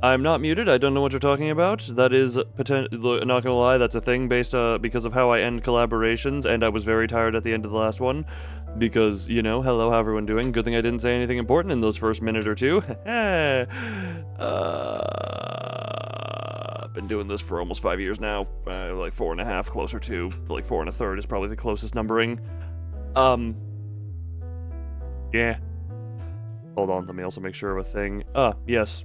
I'm not muted. I don't know what you're talking about. That is not gonna lie, that's a thing based because of how I end collaborations, and I was very tired at the end of the last one. Because, you know, hello, how everyone doing? Good thing I didn't say anything important in those first minute or two. I've been doing this for almost 5 years now. Like 4.5, closer to, like 4 1/3 is probably the closest numbering. Yeah. Hold on, let me also make sure of a thing. Yes.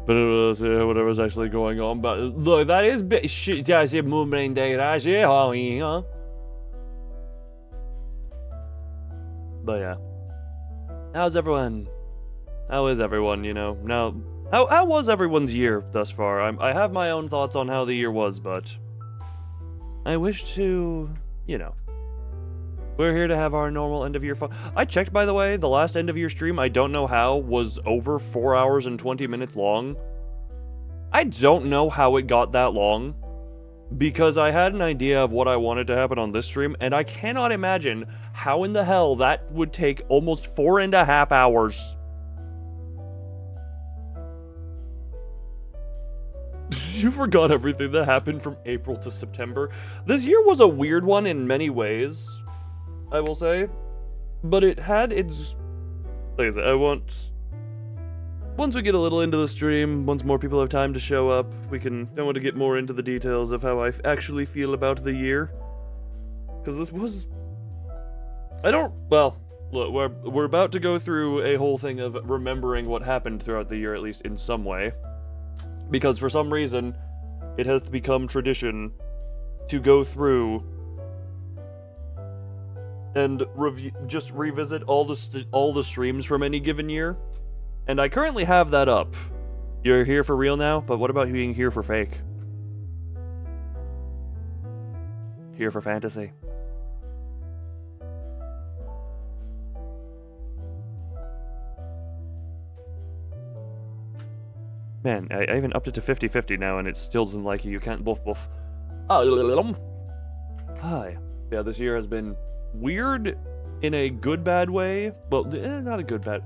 But it was whatever's actually going on. But look, that is bit shit. But yeah. How's everyone? How is everyone, you know? Now, how was everyone's year thus far? I have my own thoughts on how the year was, but I wish to, you know. We're here to have our normal end of year fun. I checked, by the way, the last end of year stream, I don't know how, was over 4 hours and 20 minutes long. I don't know how it got that long, because I had an idea of what I wanted to happen on this stream, and I cannot imagine how in the hell that would take almost 4.5 hours. You forgot everything that happened from April to September. This year was a weird one in many ways, I will say, but it had its, like I said, once we get a little into the stream, once more people have time to show up, I want to get more into the details of how I actually feel about the year, because this was, well, look, we're about to go through a whole thing of remembering what happened throughout the year, at least in some way, because for some reason, it has become tradition to go through and just revisit all the streams from any given year. And I currently have that up. You're here for real now, but what about being here for fake? Here for fantasy. Man, I even upped it to 50-50 now, and it still doesn't like you. You can't buff. Hi. Yeah, this year has been weird in a good bad way. Well, not a good bad.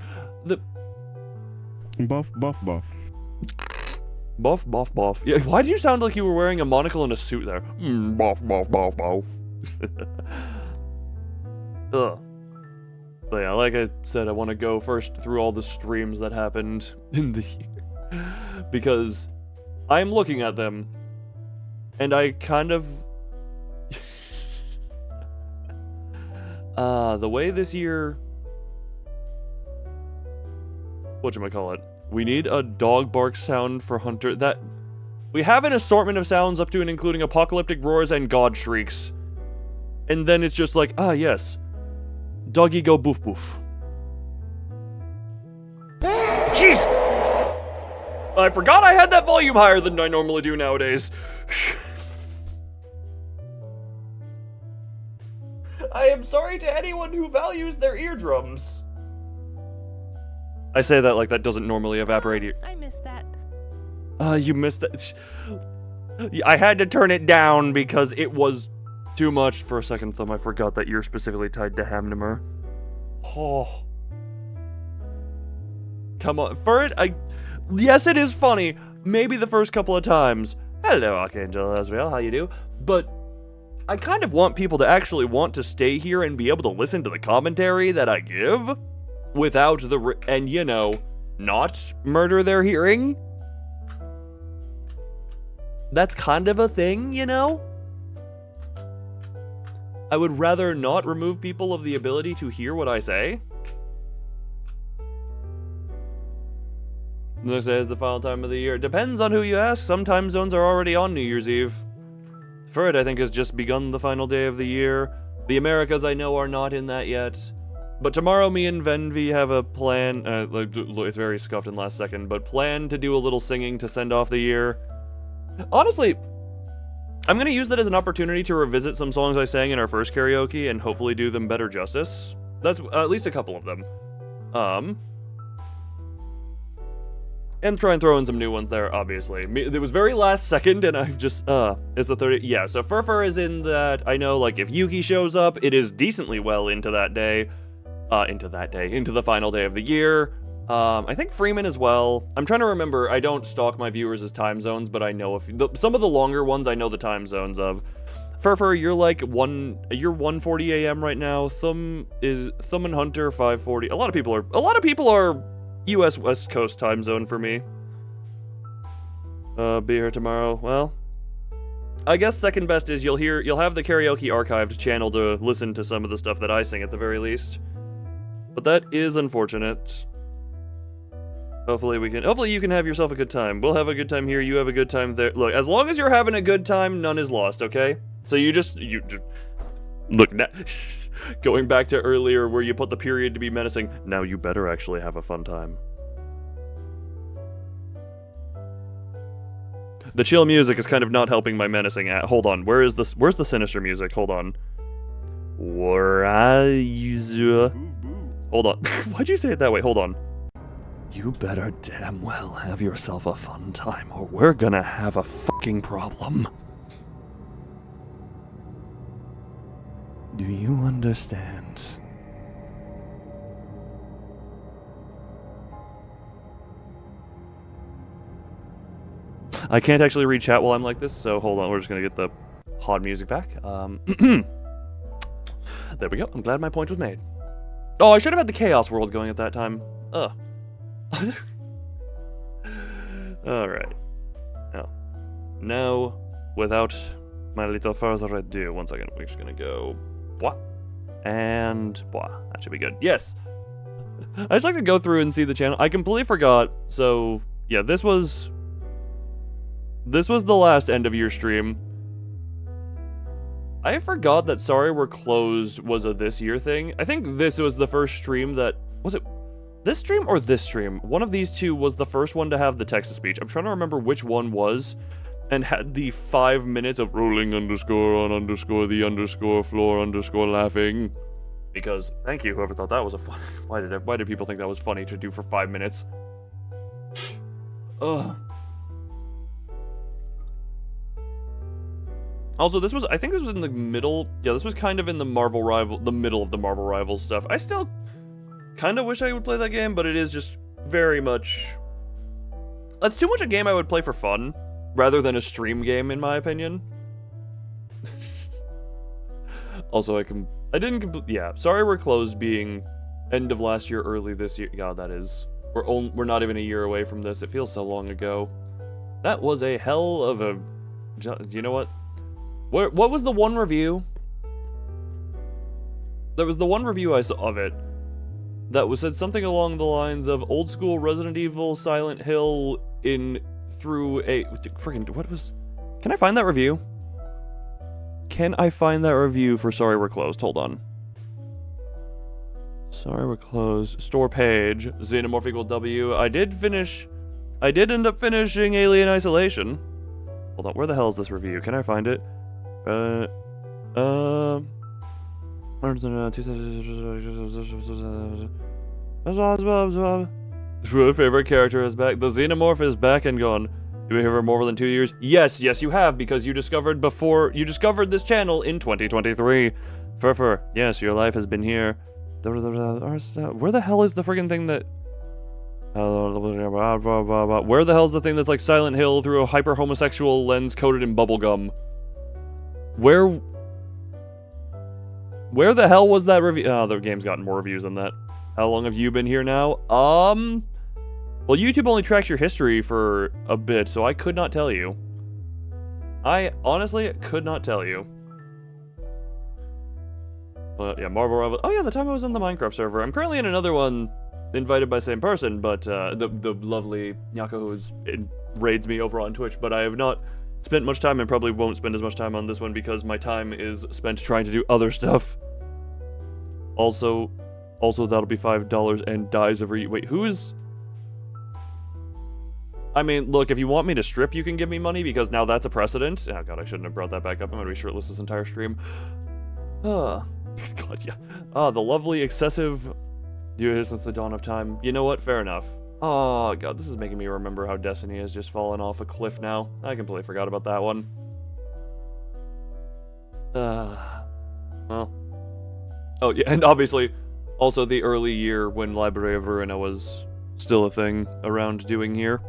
Buff. Buff. Yeah, why did you sound like you were wearing a monocle and a suit there? Buff. Ugh. But yeah, like I said, I want to go first through all the streams that happened in the year. Because I'm looking at them, and I kind of... the way this year... Whatchamacallit? We need a dog bark sound for Hunter. We have an assortment of sounds up to and including apocalyptic roars and god shrieks. And then it's just like, yes. Doggy go boof boof. Jeez! I forgot I had that volume higher than I normally do nowadays. I am sorry to anyone who values their eardrums. I say that like that doesn't normally evaporate. I missed that. You missed that. I had to turn it down because it was too much. For a second, Thumb, I forgot that you're specifically tied to Hamnimer. Oh. Come on. For it, yes, it is funny. Maybe the first couple of times. Hello, Archangel Azrael, how you do? But I kind of want people to actually want to stay here and be able to listen to the commentary that I give without and, you know, not murder their hearing. That's kind of a thing, you know? I would rather not remove people of the ability to hear what I say. This is the final time of the year. Depends on who you ask. Some time zones are already on New Year's Eve. For it, I think, has just begun the final day of the year. The Americas, I know, are not in that yet. But tomorrow, me and Venvi have a plan. It's very scuffed in last second, but plan to do a little singing to send off the year. Honestly, I'm going to use that as an opportunity to revisit some songs I sang in our first karaoke and hopefully do them better justice. That's at least a couple of them. And try and throw in some new ones there, obviously. It was very last second, and I've just, it's the 30, yeah, so Furfur is in that. I know, like, if Yuki shows up, it is decently well into that day. Into the final day of the year. I think Freeman as well. I'm trying to remember. I don't stalk my viewers' time zones, but I know some of the longer ones I know the time zones of. Furfur, you're like you're 1:40 a.m. right now. Thumb and Hunter 5:40. A lot of people are U.S. West Coast time zone for me. Be here tomorrow. Well, I guess second best is you'll have the karaoke archived channel to listen to some of the stuff that I sing at the very least. But that is unfortunate. Hopefully you can have yourself a good time. We'll have a good time here, you have a good time there. Look, as long as you're having a good time, none is lost, okay? So you just look, going back to earlier where you put the period to be menacing, now you better actually have a fun time. The chill music is kind of not helping my menacing at. Hold on, where's the sinister music? Hold on. Hold on. Why'd you say it that way? Hold on. You better damn well have yourself a fun time, or we're gonna have a fucking problem. Do you understand? I can't actually read chat while I'm like this, so hold on, we're just gonna get the hot music back. There we go, I'm glad my point was made. Oh, I should have had the Chaos World going at that time. Ugh. Alright. Now, without my little further ado, one second, we're just gonna go blah and blah. That should be good. Yes! I just like to go through and see the channel. I completely forgot, so yeah, this was the last end of year stream. I forgot that Sorry We're Closed was a this year thing. I think this was the first stream that... Was it this stream or this stream? One of these two was the first one to have the text-to-speech. I'm trying to remember which one was, and had the 5 minutes of rolling underscore on underscore the underscore floor underscore laughing. Because, thank you, whoever thought that was a fun... Why did people think that was funny to do for 5 minutes? Ugh. Also, I think this was in the middle. Yeah, this was kind of in the middle of the Marvel Rivals stuff. I still kind of wish I would play that game, but it is just very much... That's too much a game I would play for fun, rather than a stream game, in my opinion. Also, yeah, Sorry We're Closed being end of last year, early this year. God, that is... We're not even a year away from this. It feels so long ago. That was a hell of a... Do you know what? What was the one review? There was the one review I saw of it that said something along the lines of old school Resident Evil, Silent Hill through a freaking what was? Can I find that review? Can I find that review for Sorry We're Closed? Hold on. Sorry We're Closed. Store page. Xenomorph equal W. I did end up finishing Alien Isolation. Hold on. Where the hell is this review? Can I find it? Favorite character is back. The Xenomorph is back and gone. You been here for more than 2 years? Yes, you have, because you discovered this channel in 2023. Furfur, yes, your life has been here. Where the hell is the friggin' thing that... Where the hell's the thing that's like Silent Hill through a hyper-homosexual lens coated in bubblegum? Where the hell was that review? Oh, the game's gotten more reviews than that. How long have you been here now? Well, YouTube only tracks your history for a bit, so I could not tell you. I honestly could not tell you. But yeah, Marvel Rivals. Oh yeah, the time I was on the Minecraft server. I'm currently in another one, invited by the same person, but the lovely Nyako raids me over on Twitch, but I have not spent much time and probably won't spend as much time on this one because my time is spent trying to do other stuff. Also that'll be $5 and dies every... Wait, who's... I mean, look, if you want me to strip, you can give me money, because now that's a precedent. Oh god, I shouldn't have brought that back up. I'm gonna be shirtless this entire stream. God, yeah. The lovely, excessive... You since the dawn of time. You know what? Fair enough. Oh god, this is making me remember how Destiny has just fallen off a cliff now. I completely forgot about that one. Well. Oh yeah, and obviously, also the early year when Library of Ruina was still a thing around doing here.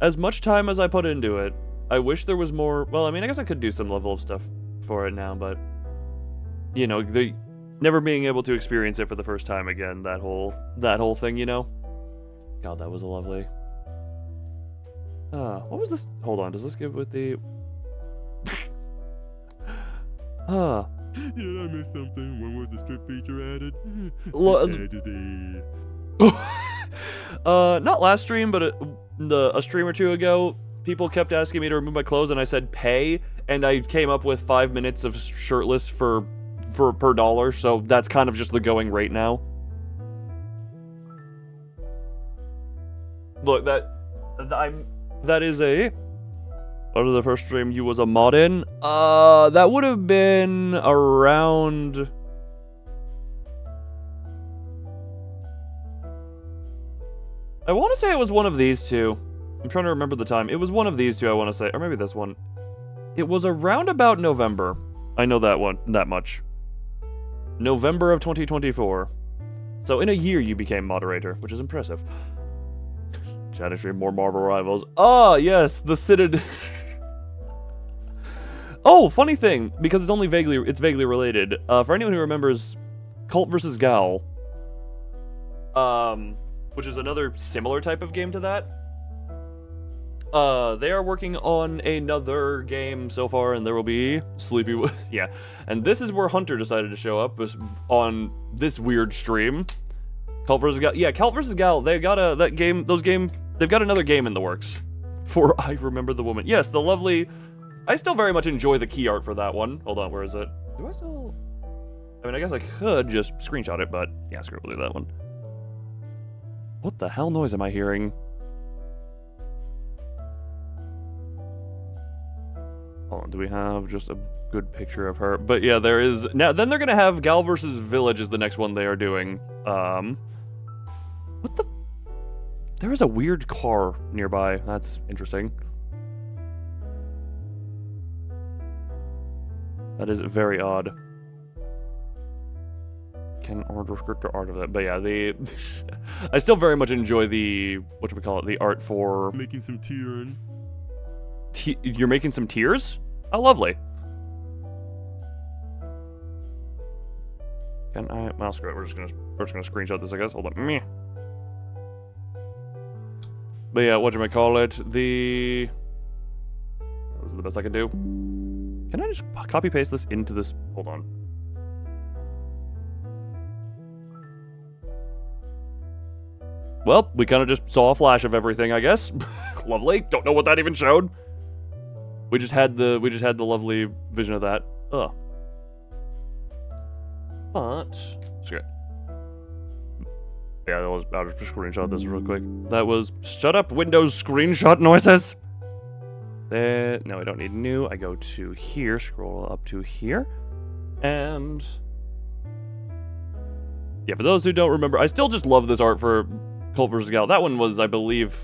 As much time as I put into it, I wish there was more. Well, I mean, I guess I could do some level of stuff for it now, but you know, the never being able to experience it for the first time again, that whole thing, you know. God, that was lovely. What was this? Hold on, does this give with the? Yeah, I missed something. When was the strip feature added? Not last stream, but a stream or two ago, people kept asking me to remove my clothes, and I said pay, and I came up with 5 minutes of shirtless for per dollar, so that's kind of just the going rate now. Look, that is a... What was the first stream you was a mod in? That would have been around... I want to say it was one of these two. I'm trying to remember the time. It was one of these two, I want to say. Or maybe this one. It was around about November. I know that much. November of 2024. So in a year you became moderator, which is impressive. Chatting stream, more Marvel rivals. Ah, yes, the Citad... Oh, funny thing, because it's vaguely related. For anyone who remembers Cult vs. Gal, which is another similar type of game to that. They are working on another game so far, and there will be Sleepy... yeah, and this is where Hunter decided to show up, was on this weird stream. Cult vs. Gal... Yeah, Cult vs. Gal, they got they've got another game in the works. For I Remember the Woman. Yes, the lovely... I still very much enjoy the key art for that one. Hold on, where is it? Do I still... I mean, I guess I could just screenshot it, but yeah, screw it, we'll do that one. What the hell noise am I hearing? Hold on, do we have just a good picture of her? But yeah, there is... Now, then they're gonna have Gal vs. Village is the next one they are doing. What the... There is a weird car nearby. That's interesting. That is very odd. Can restrict the art of that, but yeah, I still very much enjoy the the art for making some tearing. You're making some tears? Oh, lovely. Can I? Well, screw it. We're just gonna screenshot this, I guess. Hold on. Meh. But yeah, whatchamacallit, this is the best I can do. Can I just copy paste this into this? Hold on. Well, we kind of just saw a flash of everything, I guess. Lovely. Don't know what that even showed. We just had the lovely vision of that. Ugh. But screw it. Yeah, I'll just screenshot this real quick. That was shut up, Windows screenshot noises. No, I don't need new. I go to here, scroll up to here, and yeah, for those who don't remember, I still just love this art for Cult vs. Gal. That one was, I believe,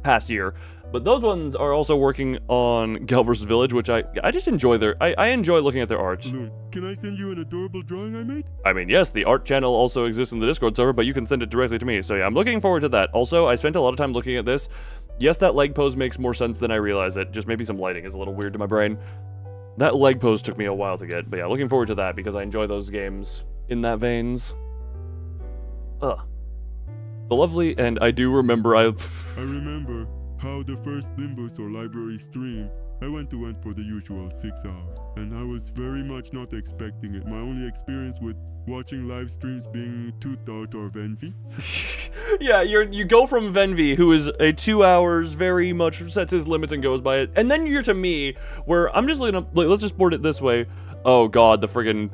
past year, but those ones are also working on Gal vs. Village, which I just enjoy I enjoy looking at their art. Look, can I send you an adorable drawing I made? I mean, yes, the art channel also exists in the Discord server, but you can send it directly to me. So yeah, I'm looking forward to that. Also, I spent a lot of time looking at this. Yes, that leg pose makes more sense than I realize it. Just maybe some lighting is a little weird to my brain. That leg pose took me a while to get, but yeah, looking forward to that because I enjoy those games in that veins. Ugh. The lovely, and I do remember I remember how the first Limbo Store library stream, I went for the usual 6 hours, and I was very much not expecting it. My only experience with watching live streams being Toot or Venvi. Yeah, you go from Venvi, who is a 2 hours, very much sets his limits and goes by it, and then you're to me, where I'm just looking up, like, let's just board it this way. Oh god, the friggin'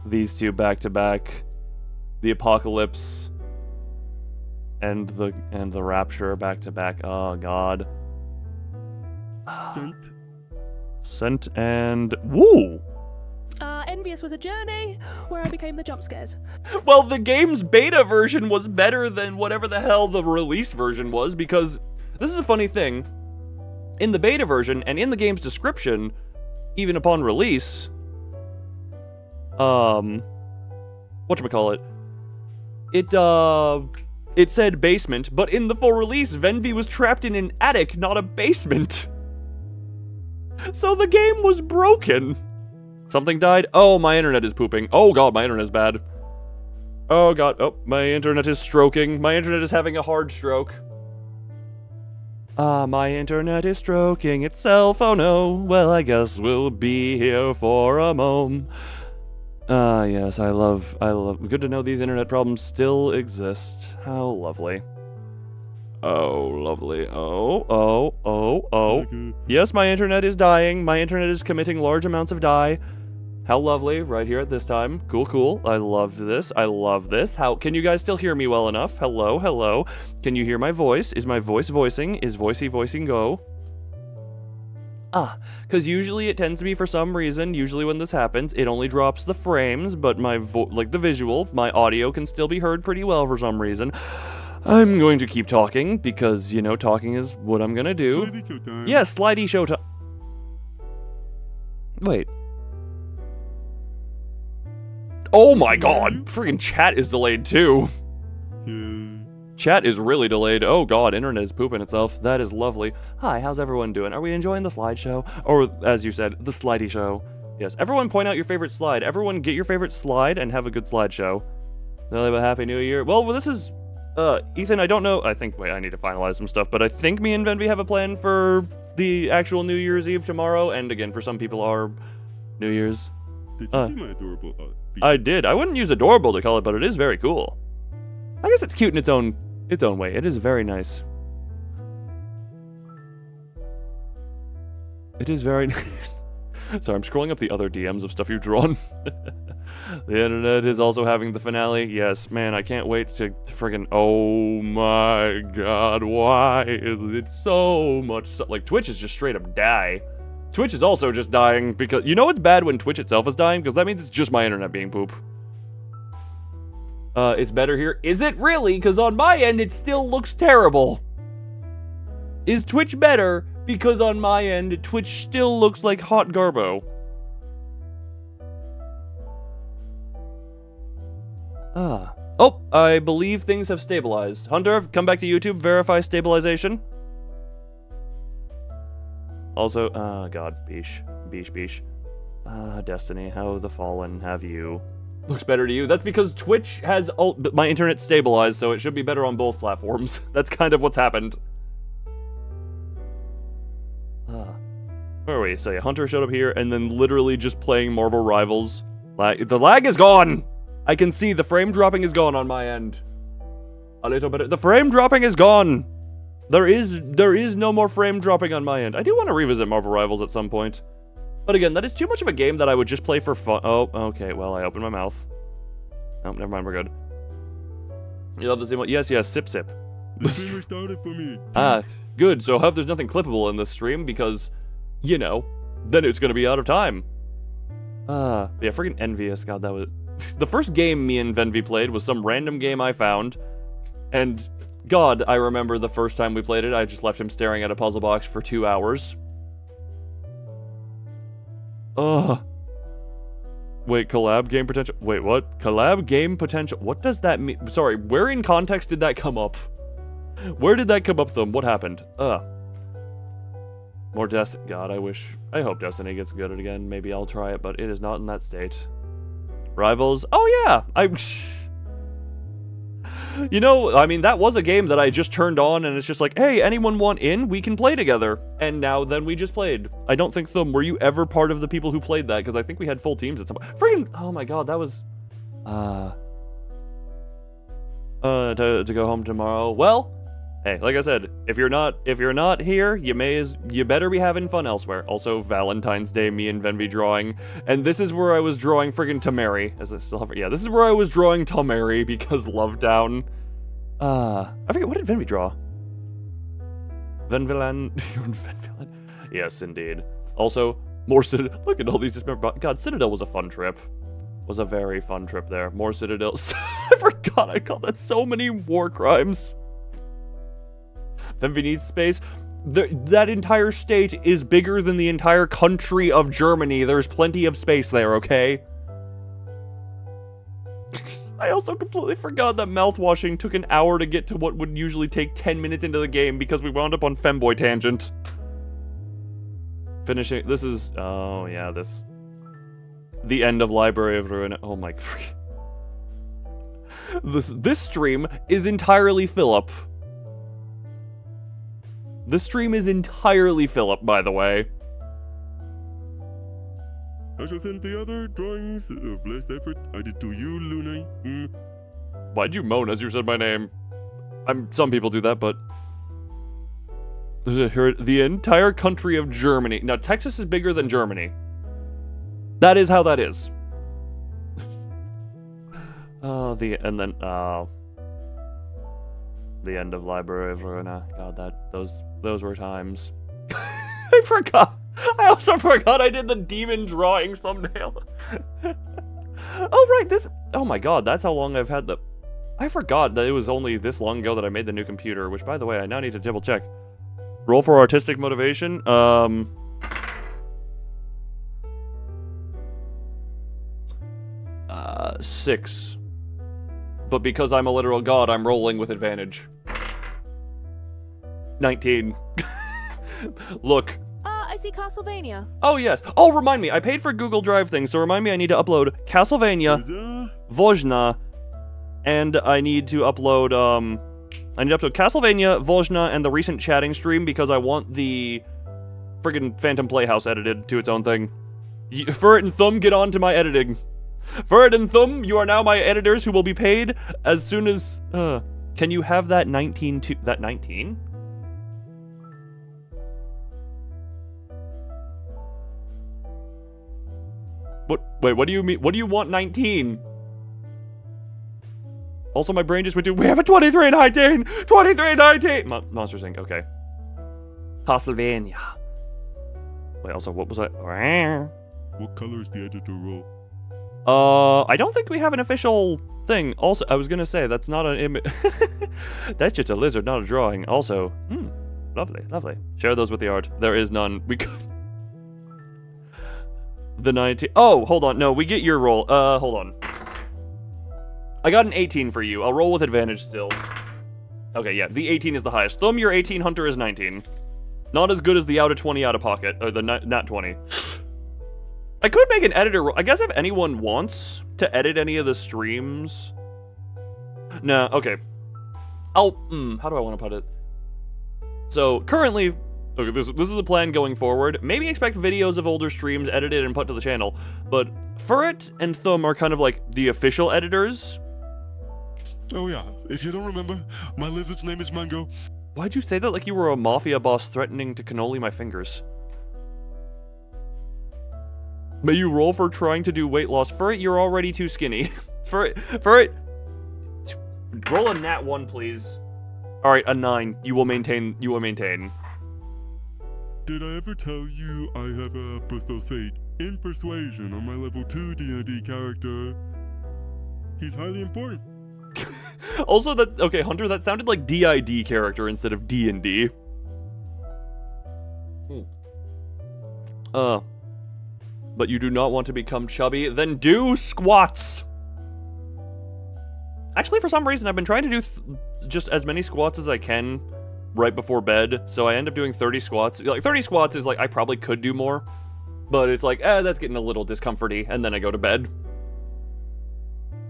these two back to back, the Apocalypse and the Rapture back to back. Oh god. Sent and woo. Envious was a journey where I became the jump scares. Well, the game's beta version was better than whatever the hell the released version was, because this is a funny thing. In the beta version and in the game's description, even upon release, whatchamacallit? It said basement, but in the full release, Venvi was trapped in an attic, not a basement. So the game was broken. Something died? Oh, my internet is pooping. Oh god, my internet is bad. Oh god, oh, my internet is stroking. My internet is having a hard stroke. My internet is stroking itself, oh no. Well, I guess we'll be here for a moment. Yes, I love, good to know these internet problems still exist. How lovely. Oh, lovely. Oh. Yes, my internet is dying. My internet is committing large amounts of die. How lovely, right here at this time. Cool. I love this. How, can you guys still hear me well enough? Hello. Can you hear my voice? Is my voice voicing? Is voicing go? Because usually it tends to be for some reason, usually when this happens, it only drops the frames, but my the visual, my audio can still be heard pretty well for some reason. I'm going to keep talking, because, you know, talking is what I'm gonna do. Slidey showtime. Yes, slidey showtime. Wait. Oh my god, friggin' chat is delayed too. Yeah. Chat is really delayed. Oh god, internet is pooping itself. That is lovely. Hi, how's everyone doing? Are we enjoying the slideshow? Or, as you said, the slidey show. Yes, everyone point out your favorite slide. Everyone get your favorite slide and have a good slideshow. Have a happy new year. Well, this is... Ethan, I don't know. Wait, I need to finalize some stuff, but I think me and Venvi have a plan for the actual New Year's Eve tomorrow, and again, for some people, our New Year's. Did you see my adorable I did. I wouldn't use adorable to call it, but it is very cool. I guess it's cute in its own way. It is very nice. It is very nice. Sorry, I'm scrolling up the other DMs of stuff you've drawn. The internet is also having the finale. Yes, man, I can't wait to friggin' oh my god, why is it so much like Twitch is just straight up die. Twitch is also just dying because, you know it's bad when Twitch itself is dying? Because that means it's just my internet being poop. It's better here. Is it really? Because on my end, it still looks terrible. Is Twitch better? Because on my end, Twitch still looks like hot garbo. Oh, I believe things have stabilized. Hunter, come back to YouTube, verify stabilization. Also, god, beesh. Destiny, how the fallen have you? Looks better to you. That's because Twitch has my internet stabilized, so it should be better on both platforms. That's kind of what's happened. Where are we? So yeah, Hunter showed up here, and then literally just playing Marvel Rivals. The lag is gone! I can see the frame dropping is gone on my end. A little bit. The frame dropping is gone! There is no more frame dropping on my end. I do want to revisit Marvel Rivals at some point. But again, that is too much of a game that I would just play for fun. Oh, okay, well, I opened my mouth. Oh, never mind, we're good. You love the same one? Yes, sip. The streamer started for me. Good, so I hope there's nothing clippable in this stream, because, you know, then it's gonna be out of time. Yeah, freaking envious. God, that was... The first game me and Venvi played was some random game I found, and... God, I remember the first time we played it, I just left him staring at a puzzle box for 2 hours. Wait, collab game potential? Wait, what? Collab game potential? What does that mean? Sorry, where in context did that come up? Where did that come up from? What happened? More Destiny. God, I hope Destiny gets good again. Maybe I'll try it, but it is not in that state. Rivals? Oh yeah! You know, I mean, that was a game that I just turned on, and it's just like, hey, anyone want in? We can play together. And now, then we just played. I don't think, Thumb, were you ever part of the people who played that? Because I think we had full teams at some point. Freaking, oh my god, that was... To go home tomorrow. Well, hey, like I said, if you're not here, you better be having fun elsewhere. Also, Valentine's Day, me and Venvi drawing, and this is where I was drawing friggin' Tamari. Is it still have? Yeah, this is where I was drawing Tamari because Love Down. I forget, what did Venvi draw? Venvilan. Yes, indeed. Also, more Citadel. Look at all these dismembered. God, Citadel was a fun trip. Was a very fun trip there. More Citadels. I forgot I called that so many war crimes. Venvi needs space. That entire state is bigger than the entire country of Germany. There's plenty of space there, okay? I also completely forgot that mouthwashing took an hour to get to what would usually take 10 minutes into the game because we wound up on femboy tangent. Finishing, this is, oh yeah, this. The end of Library of Ruina. Oh my, this stream is entirely Philip. This stream is entirely Philip, by the way. I shall send the other drawings of less effort I did to you, Luna. Why'd you moan as you said my name? Some people do that, but... The entire country of Germany. Now, Texas is bigger than Germany. That is how that is. Oh, the end of Library of Ruina. God, those were times. I forgot. I also forgot I did the demon drawings thumbnail. Oh, right, this... Oh my god, that's how long I've had the... I forgot that it was only this long ago that I made the new computer, which, by the way, I now need to double check. Roll for artistic motivation. 6. But because I'm a literal god, I'm rolling with advantage. 19. Look. I see Castlevania. Oh, yes. Oh, remind me. I paid for Google Drive things, so remind me I need to upload Castlevania, Vojna, and I need to upload, Castlevania, Vojna, and the recent chatting stream because I want the friggin' Phantom Playhouse edited to its own thing. Furret and Thumb, get on to my editing. Furret and Thumb, you are now my editors who will be paid as soon as, can you have that 19 to, that 19? Wait, what do you mean? What do you want 19? Also, my brain just went to, we have a 2319! 2319! Monsters Inc., okay. Castlevania. Wait, also, what was I? What color is the editor roll? I don't think we have an official thing. Also, I was gonna say, that's not an image. That's just a lizard, not a drawing. Also, lovely, lovely. Share those with the art. There is none. We could. The 19. Oh, hold on. No, we get your roll. Hold on. I got an 18 for you. I'll roll with advantage still. Okay, yeah. The 18 is the highest. Thumb, your 18. Hunter is 19. Not as good as the out of 20 out of pocket. Or the nat 20. I could make an editor roll. I guess if anyone wants to edit any of the streams. No, okay. How do I want to put it? So, currently... Okay, this is a plan going forward. Maybe expect videos of older streams edited and put to the channel. But Furret and Thumb are kind of like the official editors. Oh yeah, if you don't remember, my lizard's name is Mango. Why'd you say that like you were a mafia boss threatening to cannoli my fingers? May you roll for trying to do weight loss. Furret, you're already too skinny. Furret, roll a nat 1, please. Alright, a 9. You will maintain. Did I ever tell you I have a Prostosate in Persuasion on my level 2 D&D character? He's highly important. Also, okay, Hunter, that sounded like DID character instead of D&D. But you do not want to become chubby, then do squats! Actually, for some reason, I've been trying to do just as many squats as I can right before bed, so I end up doing 30 squats. Like, 30 squats is like, I probably could do more, but it's like, that's getting a little discomforty, and then I go to bed.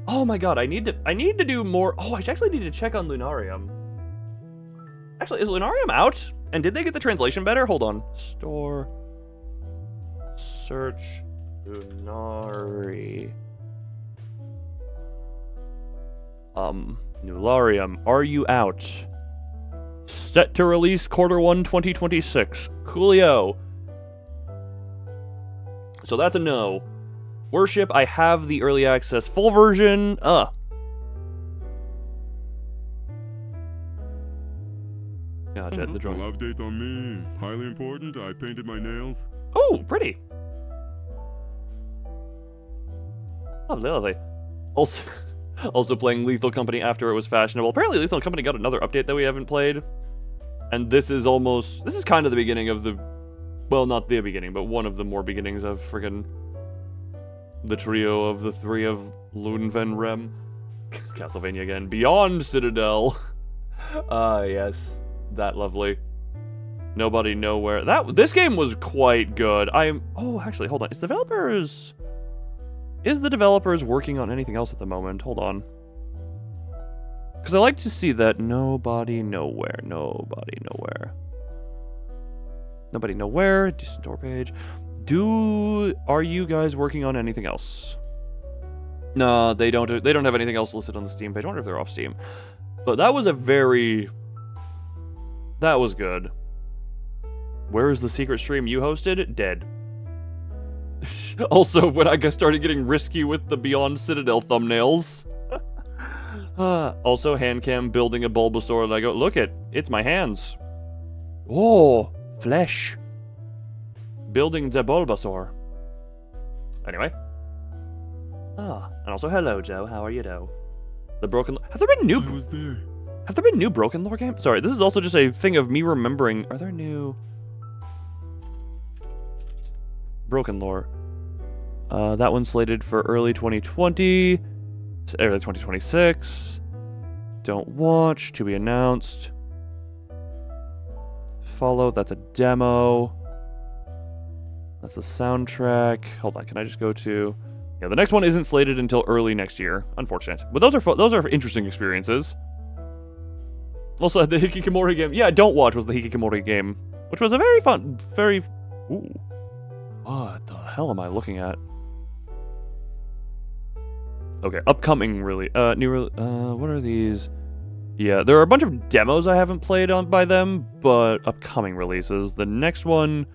Oh my god, I need to do more. Oh, I actually need to check on Lunarium. Actually, is Lunarium out? And did they get the translation better? Hold on. Store. Search. Lunari. Nularium, are you out? Set to release Q1 2026. Coolio. So that's a no. Worship, I have the early access full version. Gotcha. The drawing. Well, update on me. Highly important. I painted my nails. Oh, pretty. Lovely, lovely. Also playing Lethal Company after it was fashionable. Apparently Lethal Company got another update that we haven't played. And this is kind of the beginning of the, well, not the beginning, but one of the more beginnings of friggin' the trio of the 3 of Lunven Rem. Castlevania again. Beyond Citadel. Yes. That lovely. Nobody Nowhere. This game was quite good. Oh, actually, hold on. Is the developers working on anything else at the moment? Hold on. Because I like to see that Nobody Nowhere. Decent door page. Are you guys working on anything else? No, they don't have anything else listed on the Steam page. I wonder if they're off Steam. But that was good. Where is the secret stream you hosted? Dead. Also, when I started getting risky with the Beyond Citadel thumbnails. Also, handcam building a Bulbasaur, and I go, look it's my hands. Oh, flesh. Building the Bulbasaur. Anyway. And also, hello, Joe. How are you, Joe? The Broken... Have there been new... I was there. Have there been new Broken Lore games? Sorry, this is also just a thing of me remembering. Are there new... Broken Lore. That one's slated for early 2020. Early 2026. Don't watch. To be announced. Follow. That's a demo. That's the soundtrack. Hold on. Can I just go to... Yeah, the next one isn't slated until early next year. Unfortunate. But those are interesting experiences. Also, the Hikikomori game. Yeah, Don't Watch was the Hikikomori game. Which was a very fun... Ooh. What the hell am I looking at? Okay, upcoming really. What are these? Yeah, there are a bunch of demos I haven't played on by them, but upcoming releases. The next one...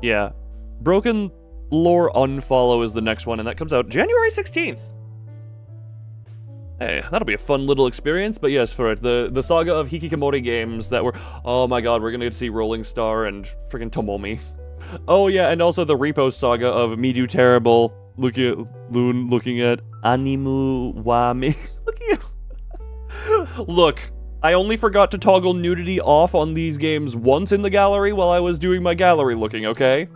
Yeah. Broken Lore Unfollow is the next one, and that comes out January 16th. Hey, that'll be a fun little experience, but yes, for it, the saga of Hikikomori games that were... Oh my god, we're gonna get to see Rolling Star and friggin' Tomomi. Oh yeah, and also the Repo saga of Me Do Terrible, looking at Animu Wame. Look, I only forgot to toggle nudity off on these games once in the gallery while I was doing my gallery looking, okay?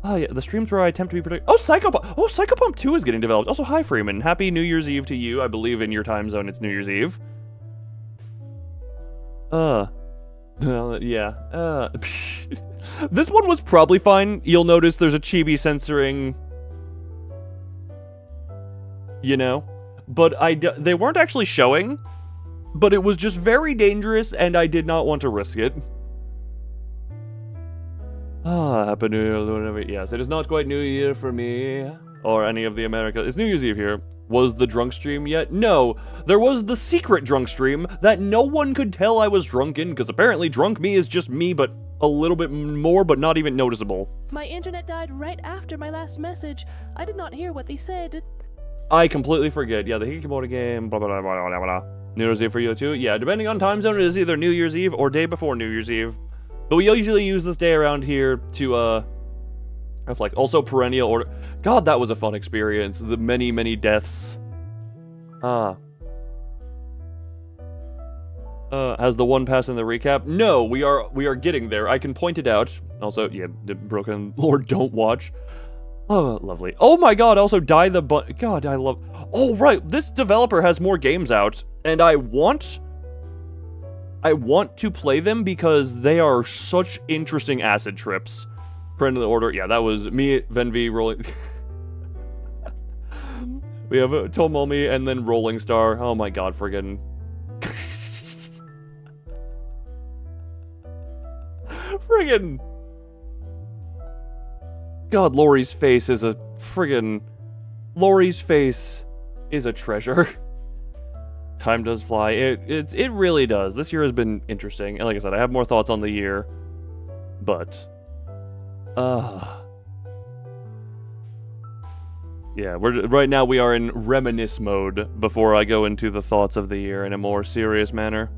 Oh yeah, the streams where I attempt to be protected. Oh, Psychopomp 2 is getting developed. Also, hi Freeman. Happy New Year's Eve to you. I believe in your time zone it's New Year's Eve. Yeah. This one was probably fine. You'll notice there's a chibi censoring, you know, but they weren't actually showing, but it was just very dangerous and I did not want to risk it. Happy New Year. Yes, it is not quite New Year for me or any of the America. It's New Year's Eve here. Was the drunk stream yet? No, there was the secret drunk stream that no one could tell I was drunk in, because apparently drunk me is just me, but a little bit more, but not even noticeable. My internet died right after my last message. I did not hear what they said. I completely forget. Yeah, the Hikikomori game, blah, blah, blah, blah, blah, blah. New Year's Eve for you too? Yeah, depending on time zone, it is either New Year's Eve or day before New Year's Eve. But we usually use this day around here to, reflect. Also, Perennial Order. God, that was a fun experience. The many, many deaths. Has the one pass in the recap? No, we are getting there. I can point it out. Also, yeah, the Broken Lord Don't Watch. Oh, lovely. Oh my god, also Die the God, I love... Oh, right, this developer has more games out, and I want to play them because they are such interesting acid trips. Friend of the Order, yeah, that was me, Venvi, rolling... We have Tomomi and then Rolling Star. Oh my god, friggin'... friggin'... God, Lori's face is a friggin'... Lori's face is a treasure. Time does fly. It really does. This year has been interesting. And like I said, I have more thoughts on the year. But... Yeah, right now we are in reminisce mode before I go into the thoughts of the year in a more serious manner.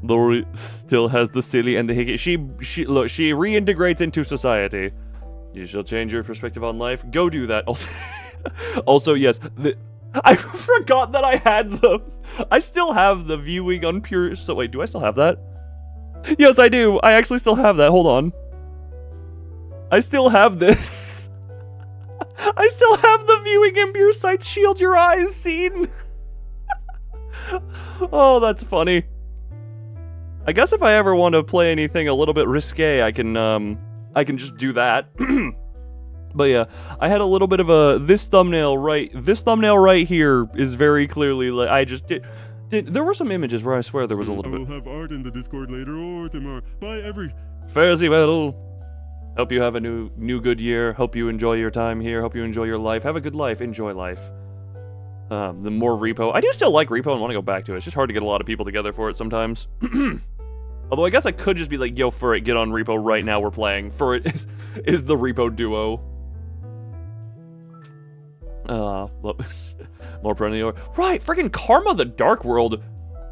Lori still has the silly and the hickey. She reintegrates into society. You shall change your perspective on life. Go do that. Also yes, I forgot that I had I still have the viewing on pure... So wait, do I still have that? Yes, I do. I actually still have that. Hold on. I still have this. I still have the viewing impure sights shield your eyes scene. Oh, that's funny. I guess if I ever want to play anything a little bit risque, I can just do that. But yeah, I had a little bit of a this thumbnail right here is very clearly like I just did. There were some images where I swear there was a little bit. I will have art in the Discord later or tomorrow. Bye, Fare thee well. Hope you have a new good year. Hope you enjoy your time here. Hope you enjoy your life. Have a good life. Enjoy life. The more repo. I do still like repo and want to go back to it. It's just hard to get a lot of people together for it sometimes. Although I guess I could just be like, yo, Furrit, get on repo right now. We're playing. Furrit is the repo duo. More friendly. Right, freaking Karma the Dark World.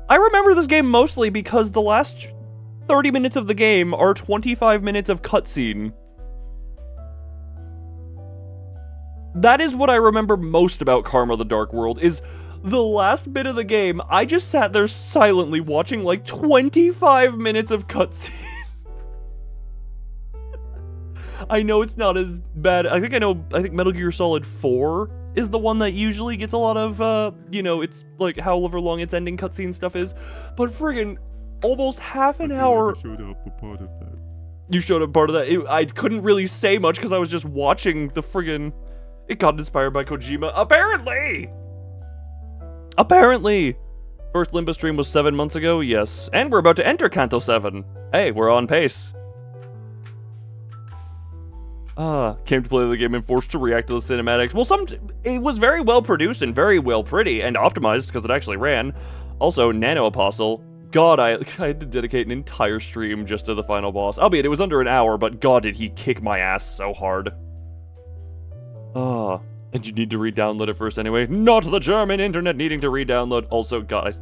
I remember this game mostly because the last 30 minutes of the game are 25 minutes of cutscene. That is what I remember most about Karma the Dark World, is the last bit of the game, I just sat there silently watching like 25 minutes of cutscene. I know it's not as bad. I think Metal Gear Solid 4 is the one that usually gets a lot of, it's like however long its ending cutscene stuff is. But friggin' almost half an hour. I showed up a part of that. You showed up part of that. I couldn't really say much because I was just watching the friggin'. It got inspired by Kojima. Apparently! First Limbo stream was 7 months ago, yes. And we're about to enter Kanto 7. Hey, we're on pace. Came to play the game and forced to react to the cinematics. Well, it was very well produced and very well pretty and optimized because it actually ran. Also, Nano Apostle. God, I had to dedicate an entire stream just to the final boss. Albeit, it was under an hour, but God, did he kick my ass so hard. And you need to re-download it first anyway. Not the German internet needing to re-download. Also, God,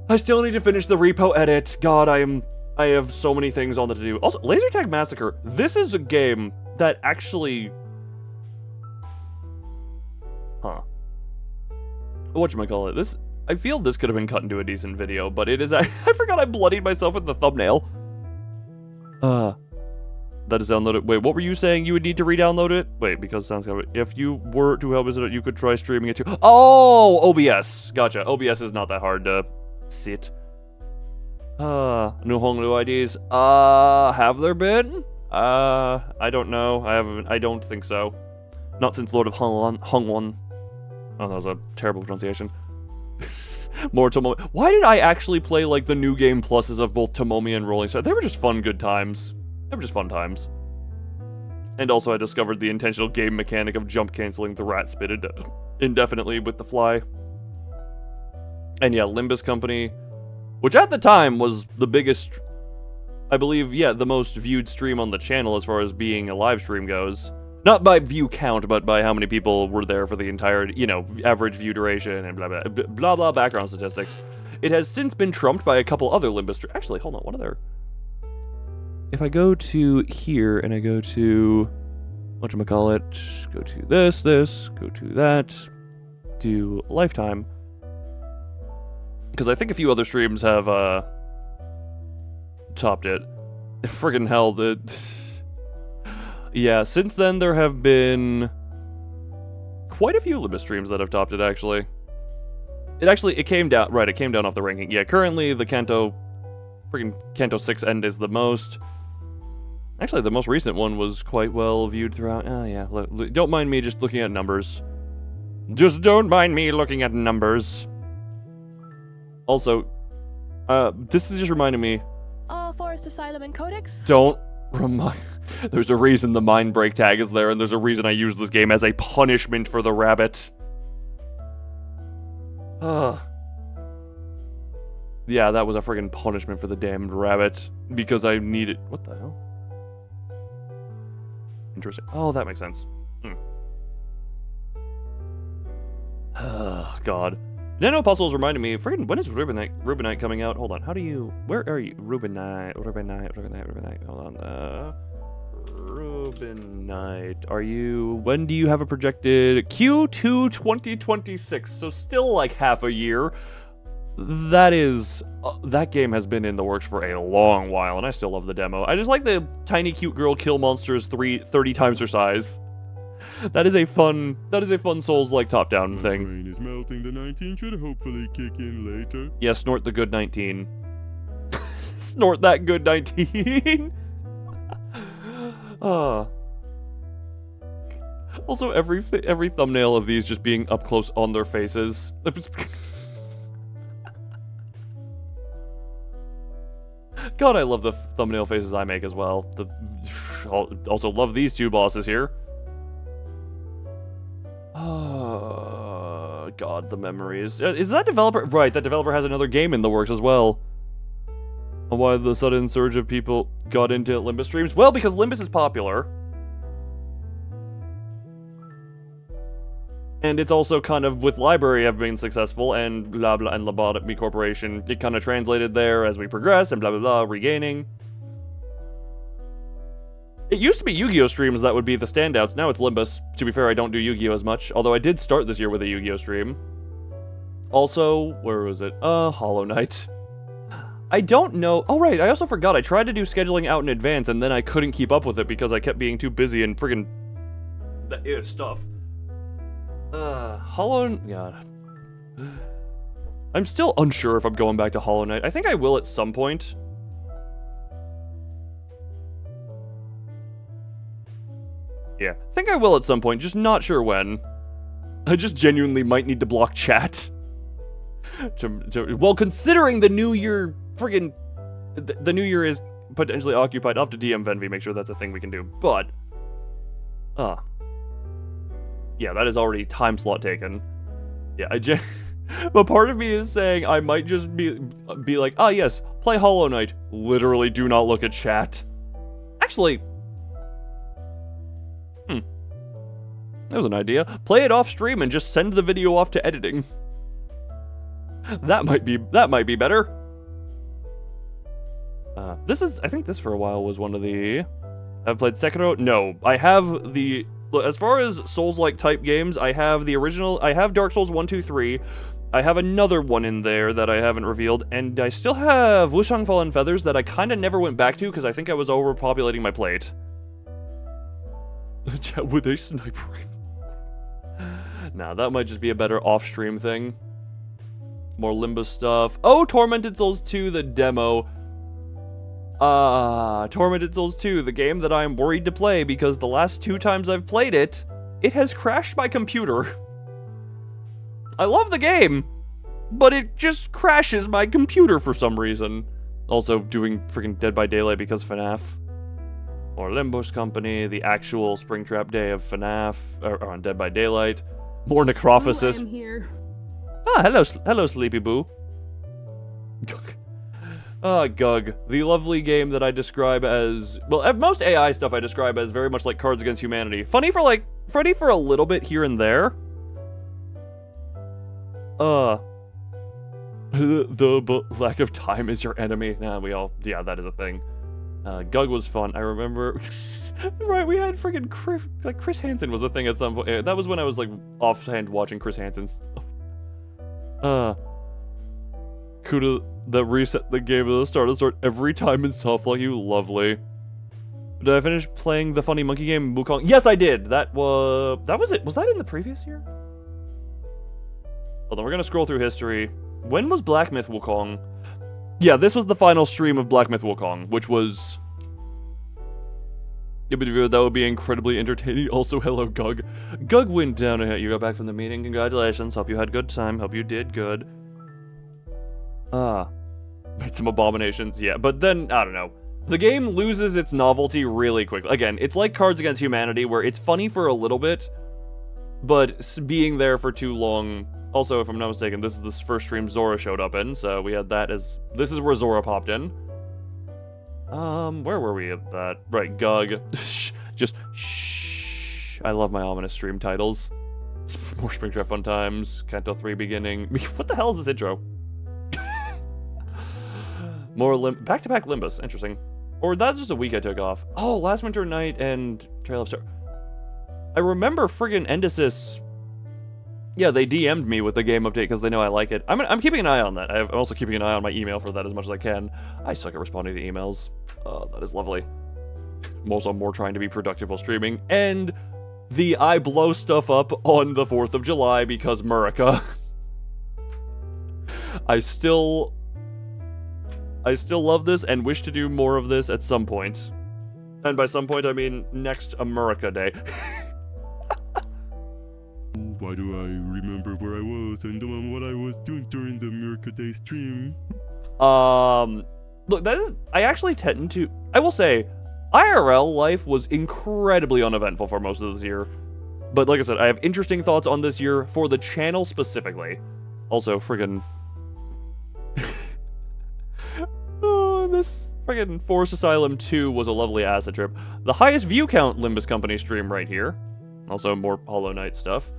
I still need to finish the repo edit. God, I have so many things on the to-do. Also, Laser Tag Massacre. This is a game that actually... Whatchamacallit? This... I feel this could have been cut into a decent video, but it is... I forgot I bloodied myself with the thumbnail. That is downloaded. Wait, what were you saying? You would need to re-download it? Wait, because it sounds good. If you were to help visit it, you could try streaming it too. Oh, OBS. Gotcha. OBS is not that hard to sit. New Honglu IDs. Have there been? I don't know. I don't think so. Not since Lord of Hongwon. Oh, that was a terrible pronunciation. More Tomomi. Why did I actually play, like, the new game pluses of both Tomomi and Rolling Star? They were just fun, good times. They were just fun times. And also I discovered the intentional game mechanic of jump canceling the rat spitted indefinitely with the fly. And yeah, Limbus Company, which at the time was the biggest, I believe, yeah, the most viewed stream on the channel as far as being a live stream goes. Not by view count, but by how many people were there for the entire, average view duration and blah, blah, background statistics. It has since been trumped by a couple other Limbus... Actually, hold on, what are there? If I go to here and I go to... Whatchamacallit? Go to this, go to that. Do Lifetime. Because I think a few other streams have, topped it. Friggin' hell, yeah, since then there have been quite a few Limbus streams that have topped it, actually. It came down, right, it came down off the ranking. Yeah, currently the Kanto 6 end is the most. Actually, the most recent one was quite well viewed throughout. Oh, yeah, don't mind me just looking at numbers. Just don't mind me looking at numbers. Also, this is just reminding me. Forest Asylum and Codex? Don't remind... There's a reason the mind break tag is there, and there's a reason I use this game as a punishment for the rabbit. Yeah, that was a friggin' punishment for the damned rabbit. Because I needed... What the hell? Interesting. Oh, that makes sense. God. Nano Puzzles reminded me, friggin' when is Rubinite coming out? Hold on, how do you... Where are you? Rubinite. Hold on. Rubinite. Are you... When do you have a projected... Q2 2026, so still like half a year. That is... that game has been in the works for a long while, and I still love the demo. I just like the tiny cute girl kill monsters 30 times her size. That is a fun Souls-like top-down My thing. brain is melting. The 19 should hopefully kick in later. Yeah, snort the good 19. Snort that good 19. Also, every thumbnail of these just being up close on their faces. God, I love the thumbnail faces I make as well. Also love these two bosses here. God, the memories. Is that developer? Right, that developer has another game in the works as well. Why the sudden surge of people got into Limbus streams? Well, because Limbus is popular. And it's also kind of, with Library have been successful, and blah blah, and Lobotomy Corporation, it kind of translated there as we progress, and blah blah blah, regaining. It used to be Yu-Gi-Oh! Streams that would be the standouts, now it's Limbus. To be fair, I don't do Yu-Gi-Oh! As much, although I did start this year with a Yu-Gi-Oh! Stream. Also, where was it? Hollow Knight. I don't know. Oh, right, I also forgot. I tried to do scheduling out in advance, and then I couldn't keep up with it because I kept being too busy and friggin' stuff. God. I'm still unsure if I'm going back to Hollow Knight. I think I will at some point. Yeah, I think I will at some point, just not sure when. I just genuinely might need to block chat. Well, considering the new year, friggin' the new year is potentially occupied. I'll have to DM Venvi, make sure that's a thing we can do. But, yeah, that is already time slot taken. Yeah, but part of me is saying I might just be like, yes, play Hollow Knight. Literally do not look at chat. Actually, there's an idea. Play it off stream and just send the video off to editing. That might be better. I think this for a while was one of the... I've played Sekiro? No. I have the... As far as Souls-like type games, I have the original... I have Dark Souls 1, 2, 3. I have another one in there that I haven't revealed, and I still have Wushang Fallen Feathers that I kind of never went back to because I think I was overpopulating my plate. With a sniper rifle. Nah, that might just be a better off-stream thing. More Limbo stuff. Oh, Tormented Souls 2, the demo. Tormented Souls 2, the game that I'm worried to play because the last 2 times I've played it, it has crashed my computer. I love the game, but it just crashes my computer for some reason. Also doing freaking Dead by Daylight because FNAF. Or Limbo's Company, the actual Springtrap Day of FNAF, or on Dead by Daylight. More Necrophasis. I'm here. Hello, Sleepy Boo. Gug. The lovely game that I describe as... Well, most AI stuff I describe as very much like Cards Against Humanity. Funny for a little bit here and there. The lack of time is your enemy. Nah, yeah, that is a thing. Gug was fun. I remember... Right, we had freaking Chris Hansen was a thing at some point. That was when I was, like, offhand watching Chris Hansen's stuff. Kuda that reset the game at the start every time in soft like you. Lovely. Did I finish playing the funny monkey game, Wukong? Yes, I did! That was it. Was that in the previous year? Hold on, we're gonna scroll through history. When was Black Myth Wukong? Yeah, this was the final stream of Black Myth Wukong, which was... That would be incredibly entertaining. Also, hello, Gug. Gug went down ahead. You got back from the meeting. Congratulations. Hope you had good time. Hope you did good. Made some abominations. Yeah, but then, I don't know. The game loses its novelty really quickly. Again, it's like Cards Against Humanity, where it's funny for a little bit, but being there for too long... Also, if I'm not mistaken, this is the first stream Zora showed up in, so we had that as... This is where Zora popped in. Where were we at that? Right, Gug. Just shh. I love my ominous stream titles. More Springtrap Fun Times. Canto 3 beginning. What the hell is this intro? More back-to-back Limbus. Interesting. Or that's just a week I took off. Oh, Last Winter Night and Trail of Star. I remember friggin' Endosys. Yeah, they DM'd me with the game update because they know I like it. I'm keeping an eye on that. I'm also keeping an eye on my email for that as much as I can. I suck at responding to emails. That is lovely. I'm also more trying to be productive while streaming. And the I blow stuff up on the 4th of July because America. I still love this and wish to do more of this at some point. And by some point, I mean next America Day. Why do I remember where I was and what I was doing during the America Day stream? Look, I actually tend to, I will say, IRL life was incredibly uneventful for most of this year. But like I said, I have interesting thoughts on this year for the channel specifically. Also, friggin' oh, this friggin' Forest Asylum 2 was a lovely acid trip. The highest view count Limbus Company stream right here. Also, more Hollow Knight stuff.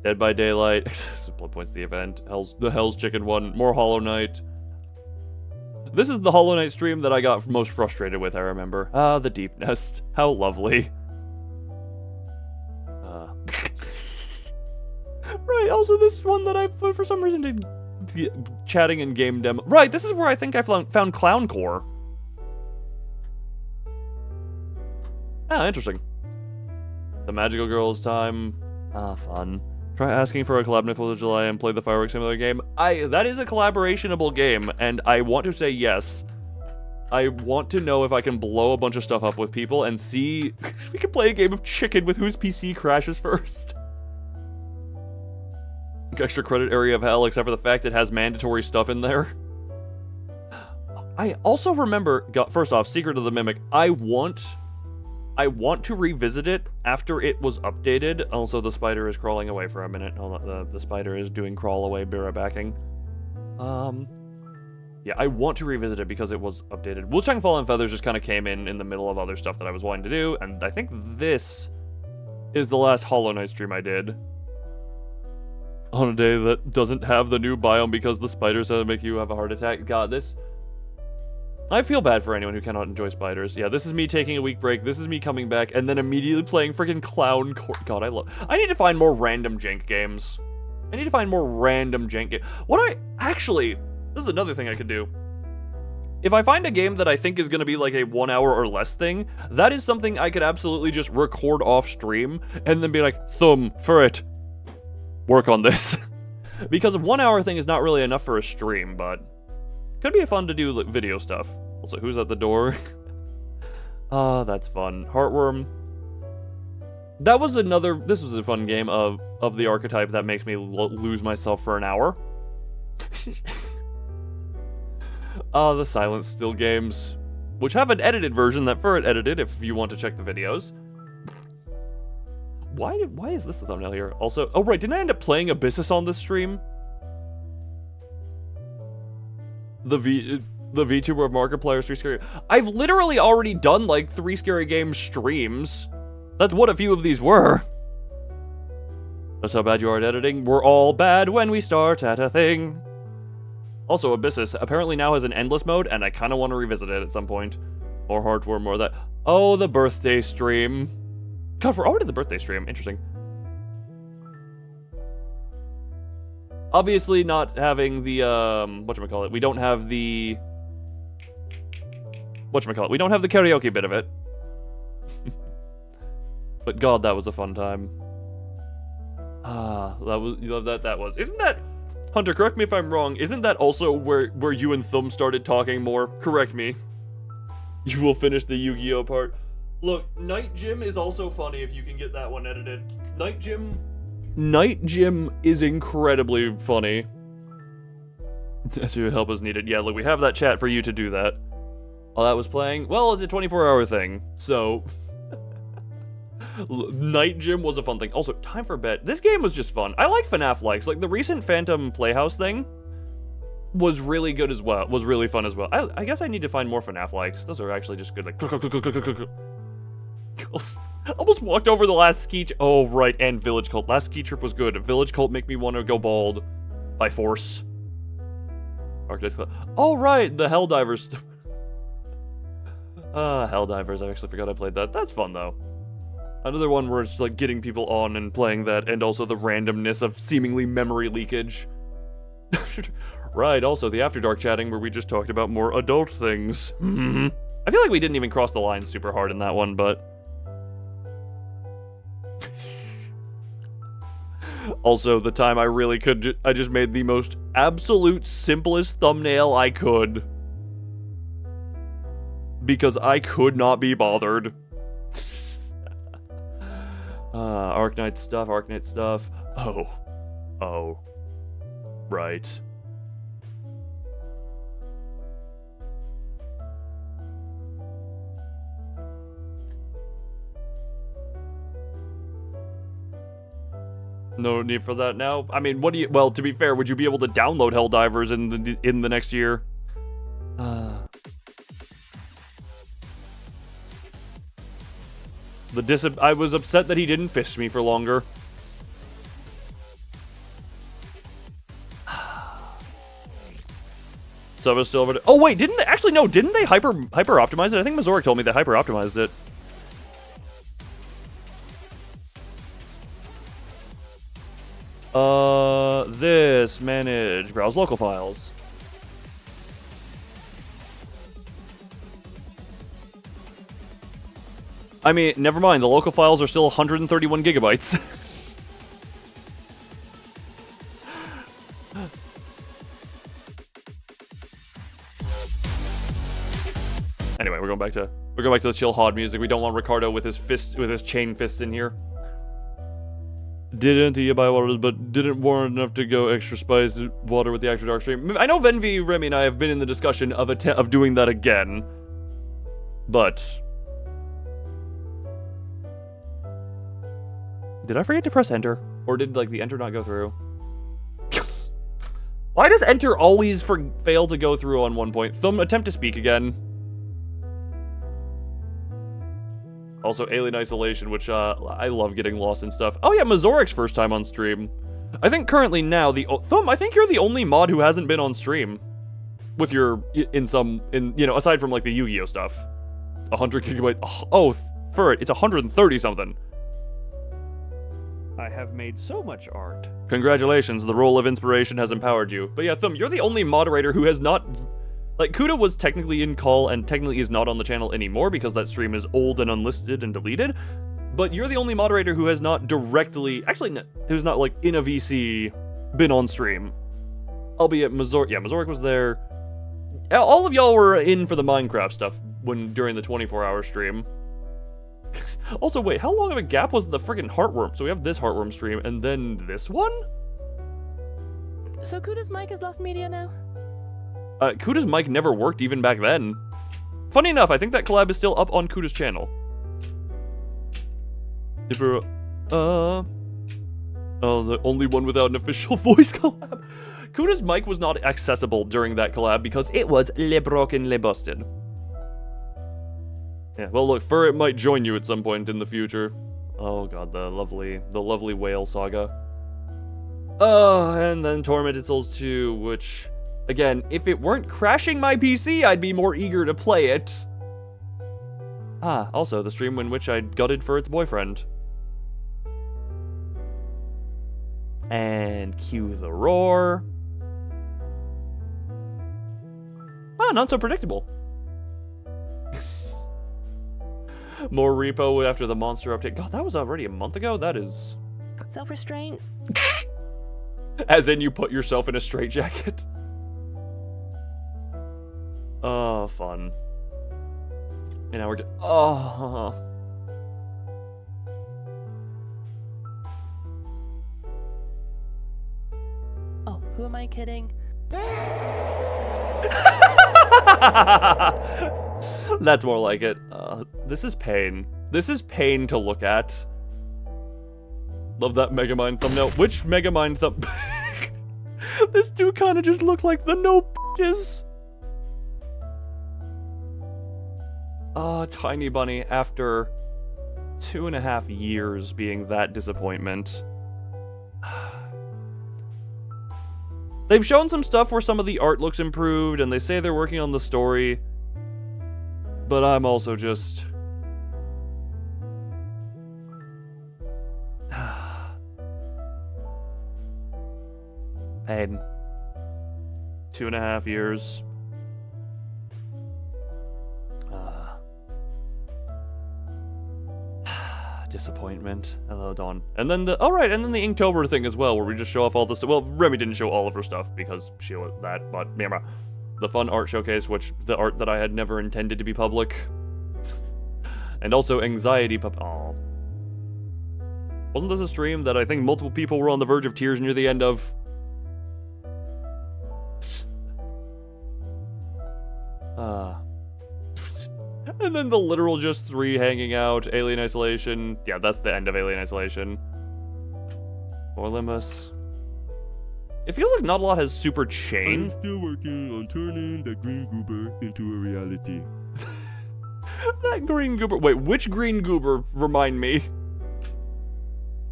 Dead by Daylight. Blood Points the event. The Hell's Chicken one. More Hollow Knight. This is the Hollow Knight stream that I got most frustrated with, I remember. Ah, the Deep Nest. How lovely. Right, also this one that I, for some reason, did chatting in game demo. Right, this is where I think I found Clown Core. Ah, interesting. The Magical Girls time. Ah, fun. Try asking for a collab next 4th of July and play the Fireworks Simulator game. That is a collaborationable game, and I want to say yes. I want to know if I can blow a bunch of stuff up with people and see if we can play a game of chicken with whose PC crashes first. Extra credit area of hell, except for the fact it has mandatory stuff in there. I also remember, first off, Secret of the Mimic. I want to revisit it after it was updated. Also, the spider is crawling away for a minute. Hold on, the spider is doing crawl away, be right backing. Yeah, I want to revisit it because it was updated. Wu-Chang Fallen Feathers just kind of came in the middle of other stuff that I was wanting to do, and I think this is the last Hollow Knight stream I did. On a day that doesn't have the new biome because the spiders make you have a heart attack. God, this... I feel bad for anyone who cannot enjoy spiders. Yeah, this is me taking a week break. This is me coming back and then immediately playing freaking Clown Core. God, I need to find more random jank games. I need to find more random jank games. This is another thing I could do. If I find a game that I think is going to be like a 1 hour or less thing, that is something I could absolutely just record off stream and then be like, thumb, for it. Work on this. Because a 1 hour thing is not really enough for a stream, but could be fun to do like, video stuff. Also, who's at the door? Ah, that's fun. Heartworm. This was a fun game of the archetype that makes me lose myself for an hour. The Silent Still games, which have an edited version that Furret edited if you want to check the videos. Why is this the thumbnail here? Also, oh right, didn't I end up playing Abyssus on this stream? The Vtuber of Markiplier's 3 Scary... I've literally already done, like, 3 Scary Games streams. That's what a few of these were. That's how bad you are at editing. We're all bad when we start at a thing. Also, Abyssus apparently now has an endless mode, and I kind of want to revisit it at some point. More Heartworm, more of that. Oh, the birthday stream. God, we're already at the birthday stream. Interesting. Obviously not having the, whatchamacallit. We don't have the... Whatchamacallit. We don't have the karaoke bit of it. But God, that was a fun time. That was. Isn't that... Hunter, correct me if I'm wrong. Isn't that also where you and Thumb started talking more? Correct me. You will finish the Yu-Gi-Oh part. Look, Night Gym is also funny if you can get that one edited. Night Gym is incredibly funny. So help is needed. Yeah, look, we have that chat for you to do that. While that was playing, well, it's a 24-hour thing, so... Night Gym was a fun thing. Also, time for bed. This game was just fun. I like FNAF likes. Like, the recent Phantom Playhouse thing was really good as well. Was really fun as well. I guess I need to find more FNAF likes. Those are actually just good, like... Almost walked over the last ski trip. Oh, right, and Village Cult. Last ski trip was good. Village Cult make me want to go bald. By force. Oh, right, the Helldivers. Helldivers, I actually forgot I played that. That's fun, though. Another one where it's like getting people on and playing that, and also the randomness of seemingly memory leakage. Right, also the After Dark chatting where we just talked about more adult things. I feel like we didn't even cross the line super hard in that one, but... Also, the time I really could, I just made the most absolute simplest thumbnail I could. Because I could not be bothered. Arknight stuff. Oh. Right. No need for that now. I mean, what do you? Well, to be fair, would you be able to download Helldivers in the next year? I was upset that he didn't fish me for longer. So I was still over to, oh wait, didn't they actually? No, didn't they hyper optimize it? I think Mazoric told me they hyper optimized it. This manage browse local files. I mean, never mind. The local files are still 131 gigabytes. Anyway, we're going back to the chill hod music. We don't want Ricardo with his chain fists in here. Didn't eat by water, but didn't warm enough to go extra spice water with the extra dark stream. I know Venvi, Remy, and I have been in the discussion of doing that again, but did I forget to press enter, or did like the enter not go through? Why does enter always fail to go through on one point? Thumb, attempt to speak again. Also, Alien Isolation, which, I love getting lost in stuff. Oh yeah, Mazoric's first time on stream. I think currently now, Thumb, I think you're the only mod who hasn't been on stream. With your, aside from, like, the Yu-Gi-Oh stuff. 100 gigabyte, oh, for it, it's 130 something. I have made so much art. Congratulations, the role of inspiration has empowered you. But yeah, Thumb, you're the only moderator who has not... Like, Kuda was technically in call and technically is not on the channel anymore because that stream is old and unlisted and deleted. But you're the only moderator who has not directly... Actually, who's not, like, in a VC been on stream. Albeit Mazoric... Yeah, Mazoric was there. All of y'all were in for the Minecraft stuff during the 24-hour stream. Also, wait, how long of a gap was the friggin' Heartworm? So we have this Heartworm stream and then this one? So Kuda's mic is lost media now? Kuda's mic never worked even back then. Funny enough, I think that collab is still up on Kuda's channel. Oh, the only one without an official voice collab. Kuda's mic was not accessible during that collab because it was le broken, le busted. Yeah, well look, Furret might join you at some point in the future. Oh god, the lovely whale saga. Oh, and then Tormented Souls 2, which... Again, if it weren't crashing my PC, I'd be more eager to play it. Also, the stream in which I gutted for its boyfriend. And cue the roar. Not so predictable. More repo after the monster update. God, that was already a month ago? That is... Self-restraint. As in you put yourself in a straitjacket. Oh, fun. And now we're oh. Oh, who am I kidding? That's more like it. This is pain. This is pain to look at. Love that Megamind thumbnail. Which Megamind thumb... This two kind of just look like the no bitches. Tiny Bunny, after 2.5 years being that disappointment. They've shown some stuff where some of the art looks improved, and they say they're working on the story. But I'm also just... Pain. 2.5 years. disappointment. Hello, Dawn. And then the the Inktober thing as well, where we just show off all this. Well, Remy didn't show all of her stuff because she was that, but yeah, the fun art showcase, which the art that I had never intended to be public, and also anxiety. Oh, wasn't this a stream that I think multiple people were on the verge of tears near the end of? And then the literal just 3 hanging out, Alien Isolation. Yeah, that's the end of Alien Isolation. Orlimus. It feels like not a lot has super I'm changed. still working on turning the green goober into a reality. That green goober. Wait, which green goober? Remind me.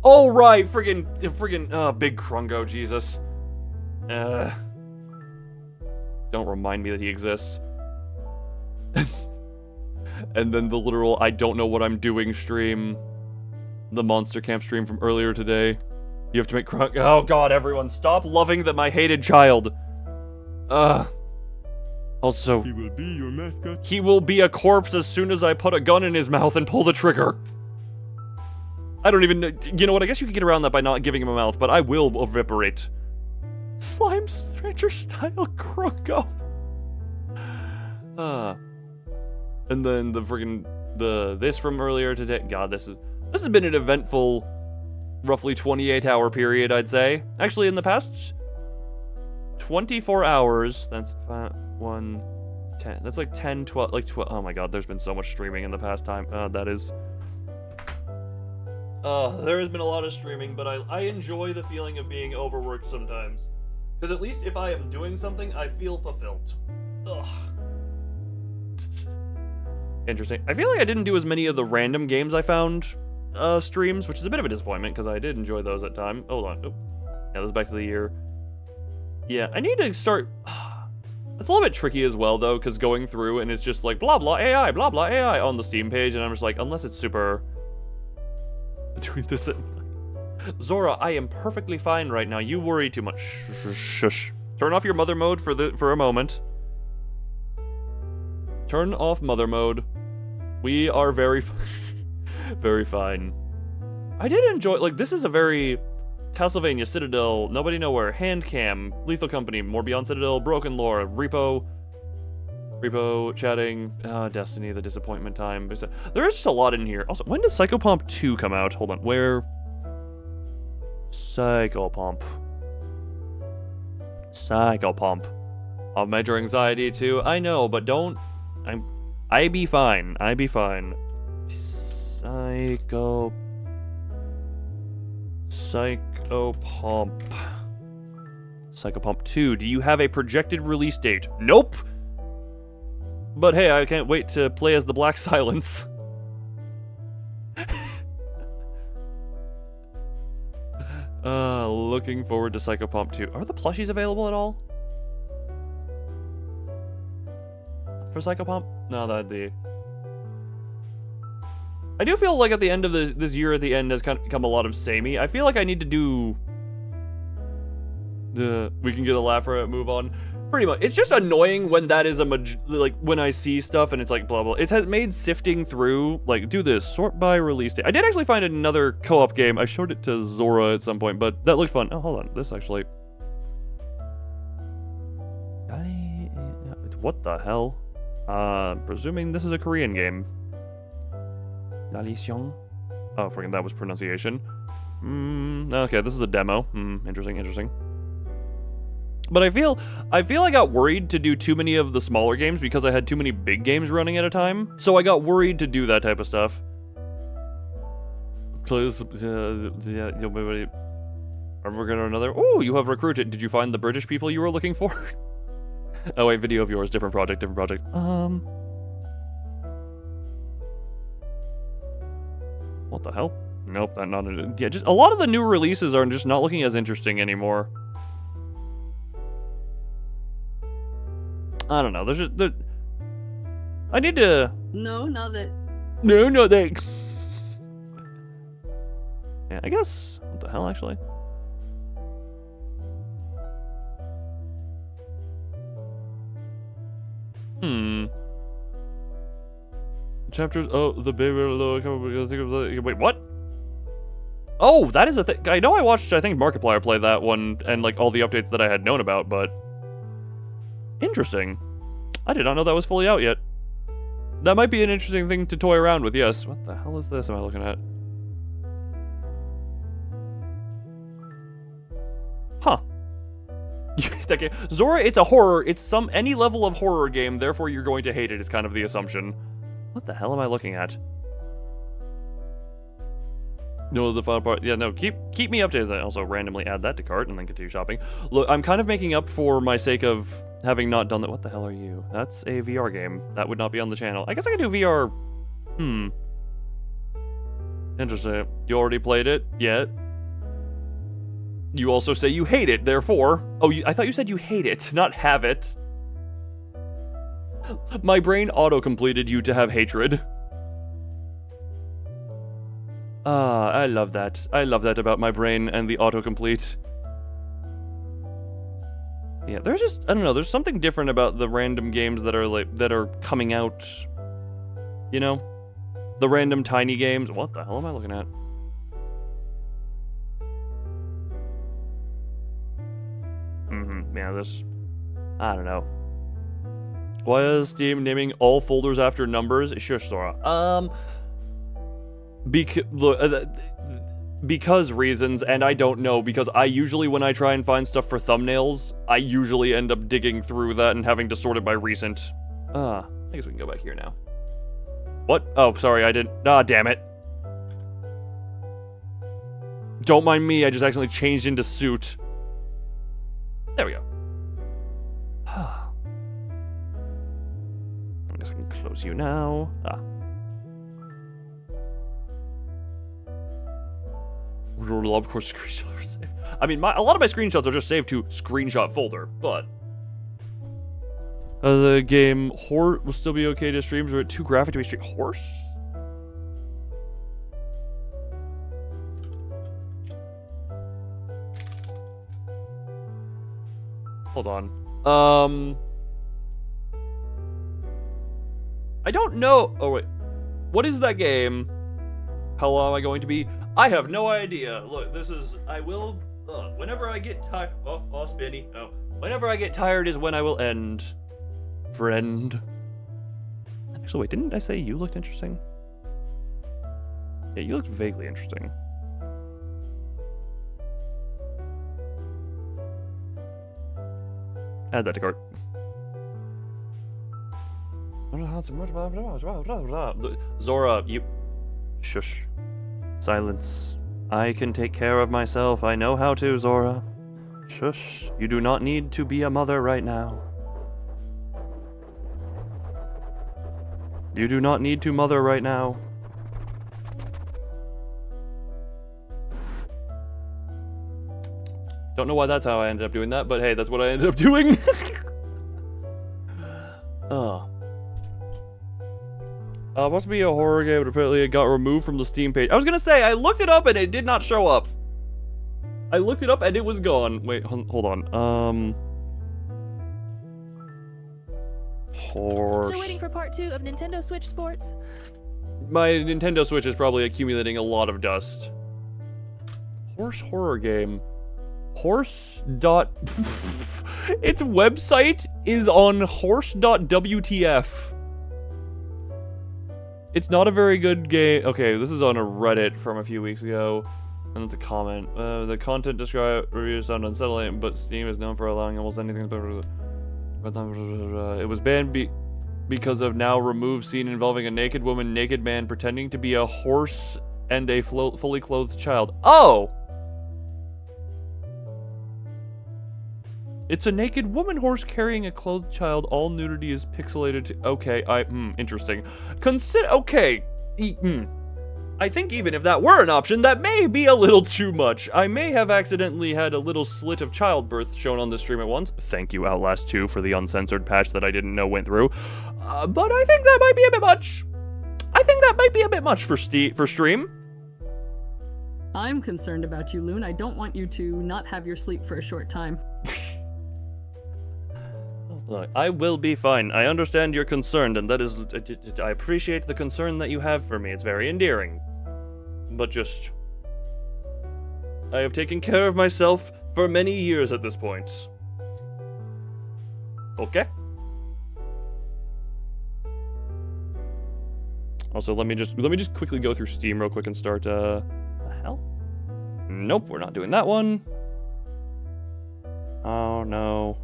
Oh, right. Friggin' Big Krungo, Jesus. Don't remind me that he exists. And then the literal I don't know what I'm doing stream. The Monster Camp stream from earlier today. You have to make oh god, everyone, stop loving my hated child. Also, He will be your mascot. he will be a corpse as soon as I put a gun in his mouth and pull the trigger. I don't even know. You know what? I guess you could get around that by not giving him a mouth, but I will evaporate. Slime Stranger style Krungo. And then the friggin' this from earlier today. God, this has been an eventful, roughly 28-hour period, I'd say. Actually, in the past 24 hours, that's 10. That's like 10, 12, like 12. Oh my god, there's been so much streaming in the past time. There has been a lot of streaming, but I enjoy the feeling of being overworked sometimes. Because at least if I am doing something, I feel fulfilled. Ugh. Interesting. I feel like I didn't do as many of the random games I found streams, which is a bit of a disappointment because I did enjoy those at time. Hold on. Oh. Yeah, this is back to the year. Yeah, I need to start. It's a little bit tricky as well though, because going through and it's just like blah blah AI on the Steam page, and I'm just like, unless it's super. Doing this. Zora, I am perfectly fine right now. You worry too much. Shush. Turn off your mother mode for a moment. Turn off mother mode. We are very fine. I did enjoy, like, this is a very Castlevania, Citadel, Nobody Nowhere, Handcam, Lethal Company, More Beyond Citadel, Broken Lore, Repo chatting, Destiny, The Disappointment Time. There is just a lot in here. Also, when does Psychopomp 2 come out? Hold on, where? Psychopomp. I'll measure anxiety too. I know, but don't. I be fine. Psychopomp 2. Do you have a projected release date? Nope. But hey, I can't wait to play as the Black Silence. Looking forward to Psychopomp 2. Are the plushies available at all? For Psychopomp? No, that'd be... I do feel like at the end of this year, at the end, has come a lot of samey. I feel like I need to do... we can get a laugh or move on. Pretty much. It's just annoying when that is when I see stuff and it's like blah blah. It has made sifting through, like, do this, sort by release date. I did actually find another co-op game. I showed it to Zora at some point, but that looked fun. Oh, hold on. This actually... What the hell? Presuming this is a Korean game. Laliseong? Oh, freaking that was pronunciation. Okay, this is a demo. Interesting. But I feel I got worried to do too many of the smaller games because I had too many big games running at a time. So I got worried to do that type of stuff. Please, yeah, you'll be... Are we gonna another? Oh, you have recruited. Did you find the British people you were looking for? Oh wait, video of yours, different project. What the hell? Nope, that not. Yeah, just a lot of the new releases are just not looking as interesting anymore. I don't know. There's just I need to. No, not that. No, not that. Yeah, I guess. What the hell, actually? Chapters. Oh, the baby. Wait, what? Oh, that is a thing. I know I watched, I think, Markiplier play that one, and, like, all the updates that I had known about, but... Interesting. I did not know that was fully out yet. That might be an interesting thing to toy around with, yes. What the hell is this am I looking at? Huh. That game. Zora, it's a horror. It's any level of horror game, therefore you're going to hate it, is kind of the assumption. What the hell am I looking at? No, the final part. Yeah, no, keep me updated. I also randomly add that to cart and then continue shopping. Look, I'm kind of making up for my sake of having not done that. What the hell are you? That's a VR game. That would not be on the channel. I guess I can do VR. Interesting. You already played it? Yet? You also say you hate it, therefore... Oh, I thought you said you hate it, not have it. My brain auto-completed you to have hatred. Ah, I love that. I love that about my brain and the autocomplete. Yeah, there's just... I don't know, there's something different about the random games that are, like, that are coming out. You know? The random tiny games. What the hell am I looking at? Yeah, this... I don't know. Why is Steam naming all folders after numbers? Sure, Sora. Because reasons, and I don't know, because I usually, when I try and find stuff for thumbnails, I usually end up digging through that and having to sort it by recent. I guess we can go back here now. What? Oh, sorry, I didn't... Ah, damn it. Don't mind me, I just accidentally changed into suit. There we go. I guess I can close you now. Of course, screenshots are saved. I mean, a lot of my screenshots are just saved to screenshot folder, but... the game Horse will still be okay to stream, or too graphic to be streamed. Horse? Hold on. I don't know. Oh, wait. What is that game? How long am I going to be? I have no idea. Look, this is... I will... whenever I get tired... Oh, spinny. Oh. Whenever I get tired is when I will end. Friend. Actually, wait. Didn't I say you looked interesting? Yeah, you looked vaguely interesting. Add that to cart. Zora, you... Shush. Silence. I can take care of myself. I know how to, Zora. Shush. You do not need to be a mother right now. You do not need to mother right now. Don't know why that's how I ended up doing that, but hey, that's what I ended up doing. Must be a horror game, but apparently it got removed from the Steam page. I was gonna say, I looked it up and it did not show up. I looked it up and it was gone. Wait, hold on. Horse. Still waiting for part 2 of Nintendo Switch Sports? My Nintendo Switch is probably accumulating a lot of dust. Horse horror game. Horse dot... Its website is on horse.wtf. It's not a very good game. Okay, this is on a Reddit from a few weeks ago. And it's a comment. The content described reviews sound unsettling, but Steam is known for allowing almost anything. It was banned because of now removed scene involving a naked woman, naked man pretending to be a horse and a fully clothed child. Oh! It's a naked woman horse carrying a clothed child. All nudity is pixelated to... Okay, interesting. Okay. I think even if that were an option, that may be a little too much. I may have accidentally had a little slit of childbirth shown on the stream at once. Thank you, Outlast 2, for the uncensored patch that I didn't know went through. But I think that might be a bit much. I think that might be a bit much for stream. I'm concerned about you, Loon. I don't want you to not have your sleep for a short time. Look, I will be fine. I understand you're concerned, and that is... I appreciate the concern that you have for me. It's very endearing. But just... I have taken care of myself for many years at this point. Okay. Also, let me just quickly go through Steam real quick and start, the hell? Nope, we're not doing that one. Oh, no.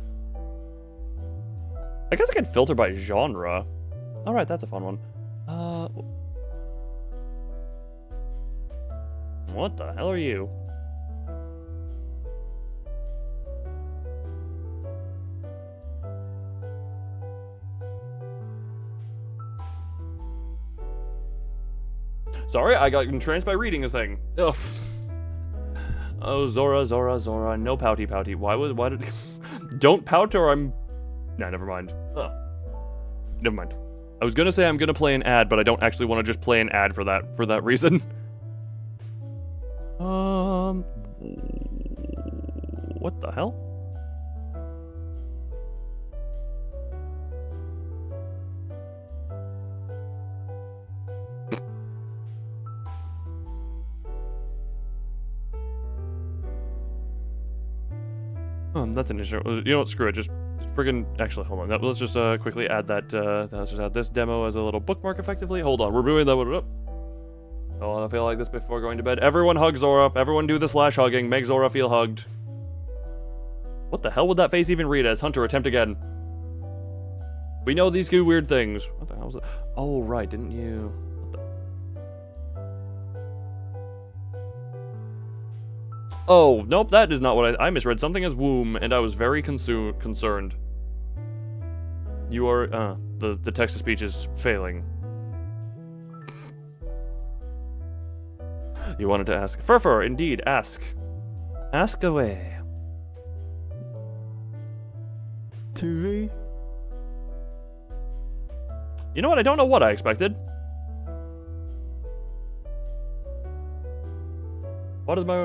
I guess I can filter by genre. Alright, that's a fun one. What the hell are you? Sorry, I got entranced by reading a thing. Ugh. Oh, Zora, no pouty. Why did... Don't pout or I'm... Nah, never mind. Ugh. Never mind. I was gonna say I'm gonna play an ad, but I don't actually want to just play an ad for that reason. What the hell? That's an issue. You know what? Screw it. Just friggin'. Actually, hold on. Let's just quickly add that. Let's just add this demo as a little bookmark, effectively. Hold on. We're moving that one up. Oh, I feel like this before going to bed. Everyone hug Zora. Everyone do the slash hugging. Make Zora feel hugged. What the hell would that face even read as? Hunter, attempt again. We know these do weird things. What the hell was it? Oh, right. Didn't you? Oh, nope, that is not what I misread something as womb, and I was very concerned. You are, the text-to-speech is failing. You wanted to ask. Furfur, indeed, ask. Ask away. TV? You know what, I don't know what I expected. What is my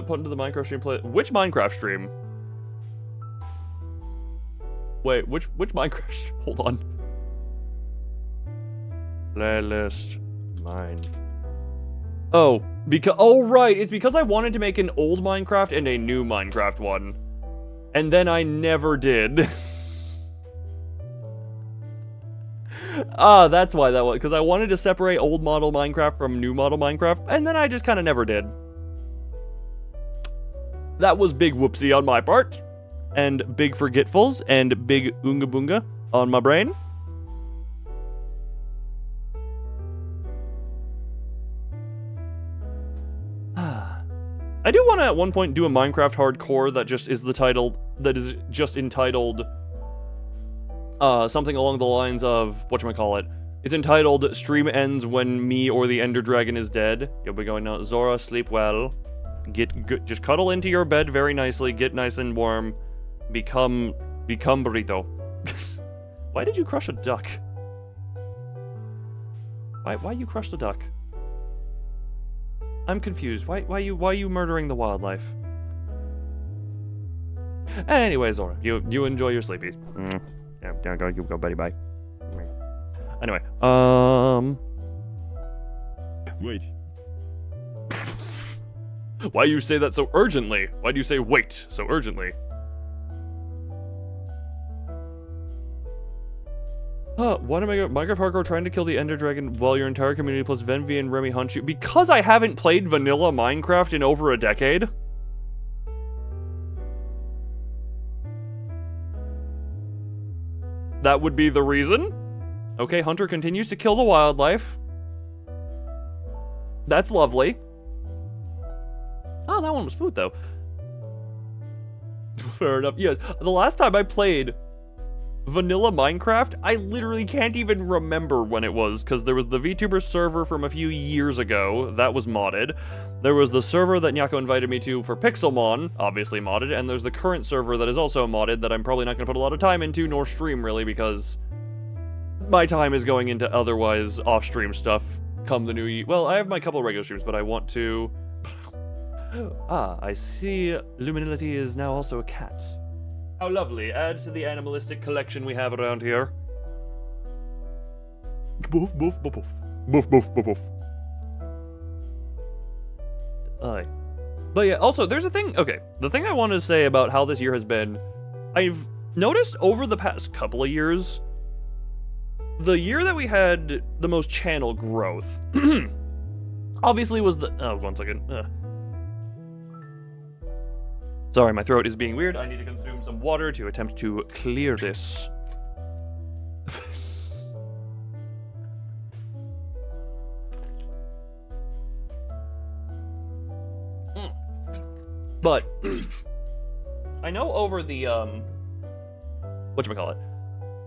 put into the Minecraft stream play? Which Minecraft stream? Wait, which Minecraft? Hold on. Playlist mine. Oh, right. It's because I wanted to make an old Minecraft and a new Minecraft one, and then I never did. That's why that was. Because I wanted to separate old model Minecraft from new model Minecraft, and then I just kind of never did. That was big whoopsie on my part, and big forgetfuls, and big oonga boonga on my brain. I do want to at one point do a Minecraft hardcore that just is entitled something along the lines of, whatchamacallit. It's entitled Stream Ends When Me or the Ender Dragon is Dead. You'll be going out, Zora, sleep well. Just cuddle into your bed very nicely, get nice and warm, become burrito. Why did you crush a duck? Why you crushed the duck? I'm confused. Why you murdering the wildlife? Anyway, Zora, you enjoy your sleepies. Yeah, go, buddy, bye. Anyway, Wait. Why you say that so urgently? Why do you say wait so urgently? Why am I Minecraft Hardcore trying to kill the Ender Dragon while your entire community plus Venvi and Remy hunt you? Because I haven't played vanilla Minecraft in over a decade. That would be the reason. Okay, Hunter continues to kill the wildlife. That's lovely. Oh, that one was food, though. Fair enough. Yes, the last time I played vanilla Minecraft, I literally can't even remember when it was, because there was the Vtuber server from a few years ago that was modded. There was the server that Nyako invited me to for Pixelmon, obviously modded, and there's the current server that is also modded that I'm probably not going to put a lot of time into, nor stream really, because my time is going into otherwise off-stream stuff come the new year. Well, I have my couple of regular streams, but I want to... I see Luminility is now also a cat. How lovely. Add to the animalistic collection we have around here. Boof, boof, boof, boof. Boof, boof, boof, boof. Aye. But yeah, also, there's a thing, okay, the thing I wanted to say about how this year has been, I've noticed over the past couple of years, the year that we had the most channel growth, obviously was the, oh, one second. Sorry, my throat is being weird. I need to consume some water to attempt to clear this. But I know over the whatchamacallit,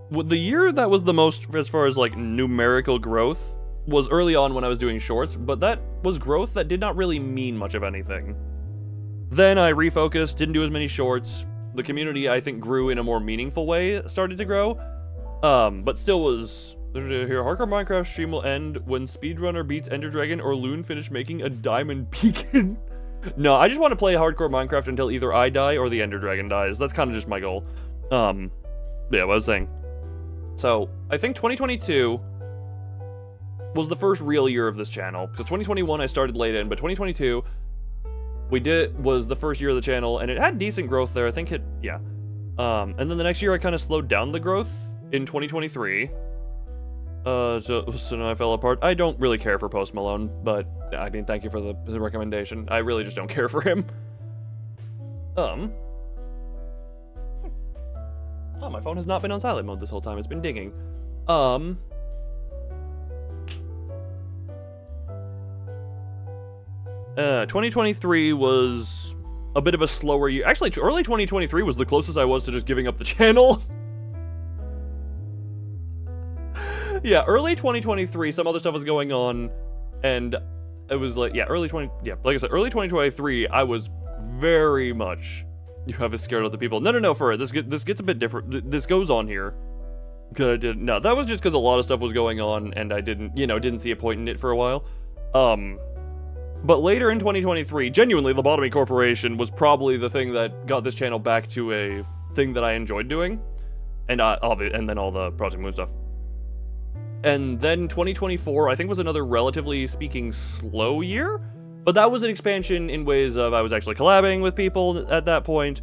the year that was the most as far as like numerical growth was early on when I was doing shorts, but that was growth that did not really mean much of anything. Then I refocused, didn't do as many shorts. The community, I think, grew in a more meaningful way, started to grow. But still was here. Hardcore Minecraft stream will end when Speedrunner beats Ender Dragon or Loon finish making a diamond beacon. No, I just want to play hardcore Minecraft until either I die or the Ender Dragon dies. That's kind of just my goal. Yeah, what I was saying. So, I think 2022 was the first real year of this channel, because 2021 I started late in, but 2022 was the first year of the channel, and it had decent growth there. I think it, yeah. And then the next year I kind of slowed down the growth in 2023. So now I fell apart. I don't really care for Post Malone, but I mean, thank you for the recommendation. I really just don't care for him. Oh, my phone has not been on silent mode this whole time. It's been dinging. 2023 was a bit of a slower year. Actually, early 2023 was the closest I was to just giving up the channel. Yeah, early 2023, some other stuff was going on, and it was like, yeah, like I said, early 2023, I was very much, you have us scared of the people. No, for it, this gets a bit different. This goes on here. No, that was just because a lot of stuff was going on, and I didn't see a point in it for a while. But later in 2023, genuinely, Lobotomy Corporation was probably the thing that got this channel back to a thing that I enjoyed doing, and then all the Project Moon stuff. And then 2024, I think, was another relatively speaking slow year, but that was an expansion in ways of I was actually collabing with people at that point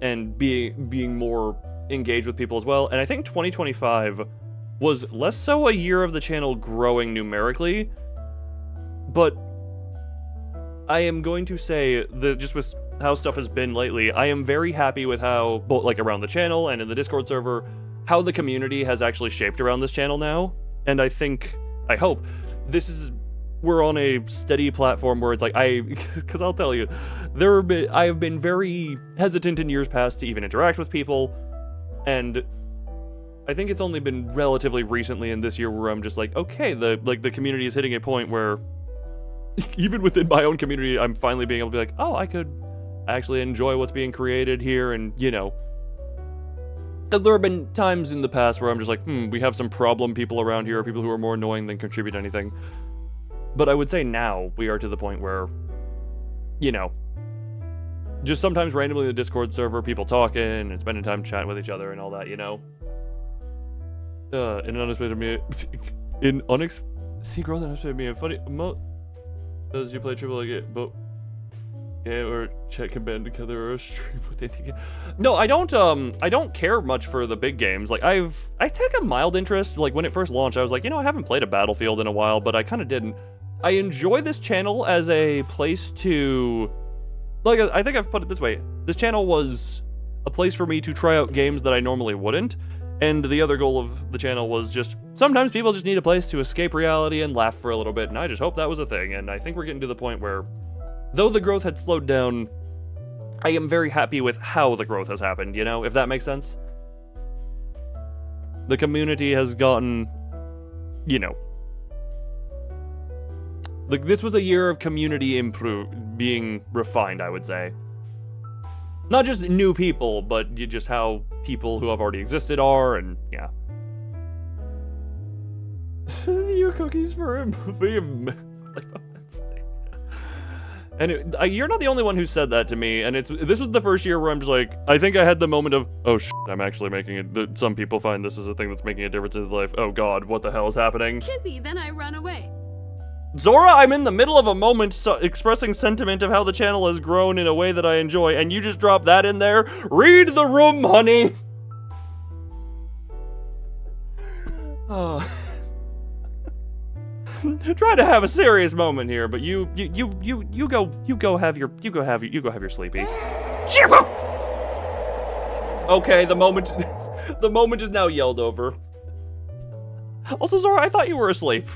and being more engaged with people as well. And I think 2025 was less so a year of the channel growing numerically, but I am going to say that just with how stuff has been lately, I am very happy with how, both like around the channel and in the Discord server, how the community has actually shaped around this channel now. And I hope, we're on a steady platform where it's like, because I'll tell you, I have been very hesitant in years past to even interact with people, and I think it's only been relatively recently in this year where I'm just like, okay, the community is hitting a point where, even within my own community, I'm finally being able to be like, oh, I could actually enjoy what's being created here, and, because there have been times in the past where I'm just like, we have some problem people around here, or people who are more annoying than contribute anything. But I would say now we are to the point where, just sometimes randomly in the Discord server, people talking and spending time chatting with each other and all that, See growth and unexpected me, funny, does you play triple again, but or check and band together or stream with indie game. No, I don't care much for the big games. Like I take a mild interest. Like when it first launched, I was like, I haven't played a Battlefield in a while, but I kind of didn't. I enjoy this channel as a place to, like, I think I've put it this way. This channel was a place for me to try out games that I normally wouldn't. And the other goal of the channel was just, sometimes people just need a place to escape reality and laugh for a little bit. And I just hope that was a thing. And I think we're getting to the point where, though the growth had slowed down, I am very happy with how the growth has happened, if that makes sense. The community has gotten, this was a year of community being refined, I would say. Not just new people, but just how people who have already existed are, and yeah. Your cookies for him. And you're not the only one who said that to me, and this was the first year where I'm just like, I think I had the moment of, oh shit, I'm actually making it, some people find this is a thing that's making a difference in life. Oh god, what the hell is happening? Kizzy, then I run away. Zora, I'm in the middle of a moment expressing sentiment of how the channel has grown in a way that I enjoy, and you just drop that in there? Read the room, honey! Try to have a serious moment here, but you go have your sleepy. Okay, the moment is now yelled over. Also, Zora, I thought you were asleep.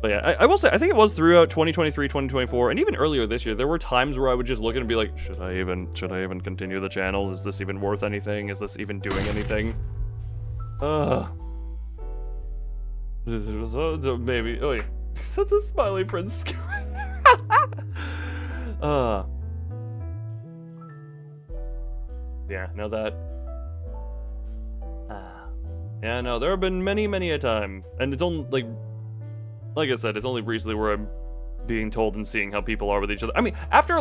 But yeah, I will say, I think it was throughout 2023, 2024, and even earlier this year, there were times where I would just look and be like, should I even continue the channel? Is this even worth anything? Is this even doing anything? Maybe, oh yeah, that's a smiley prince. Yeah, now that, yeah, no, there have been many a time, and it's only, like I said, it's only recently where I'm being told and seeing how people are with each other. I mean, after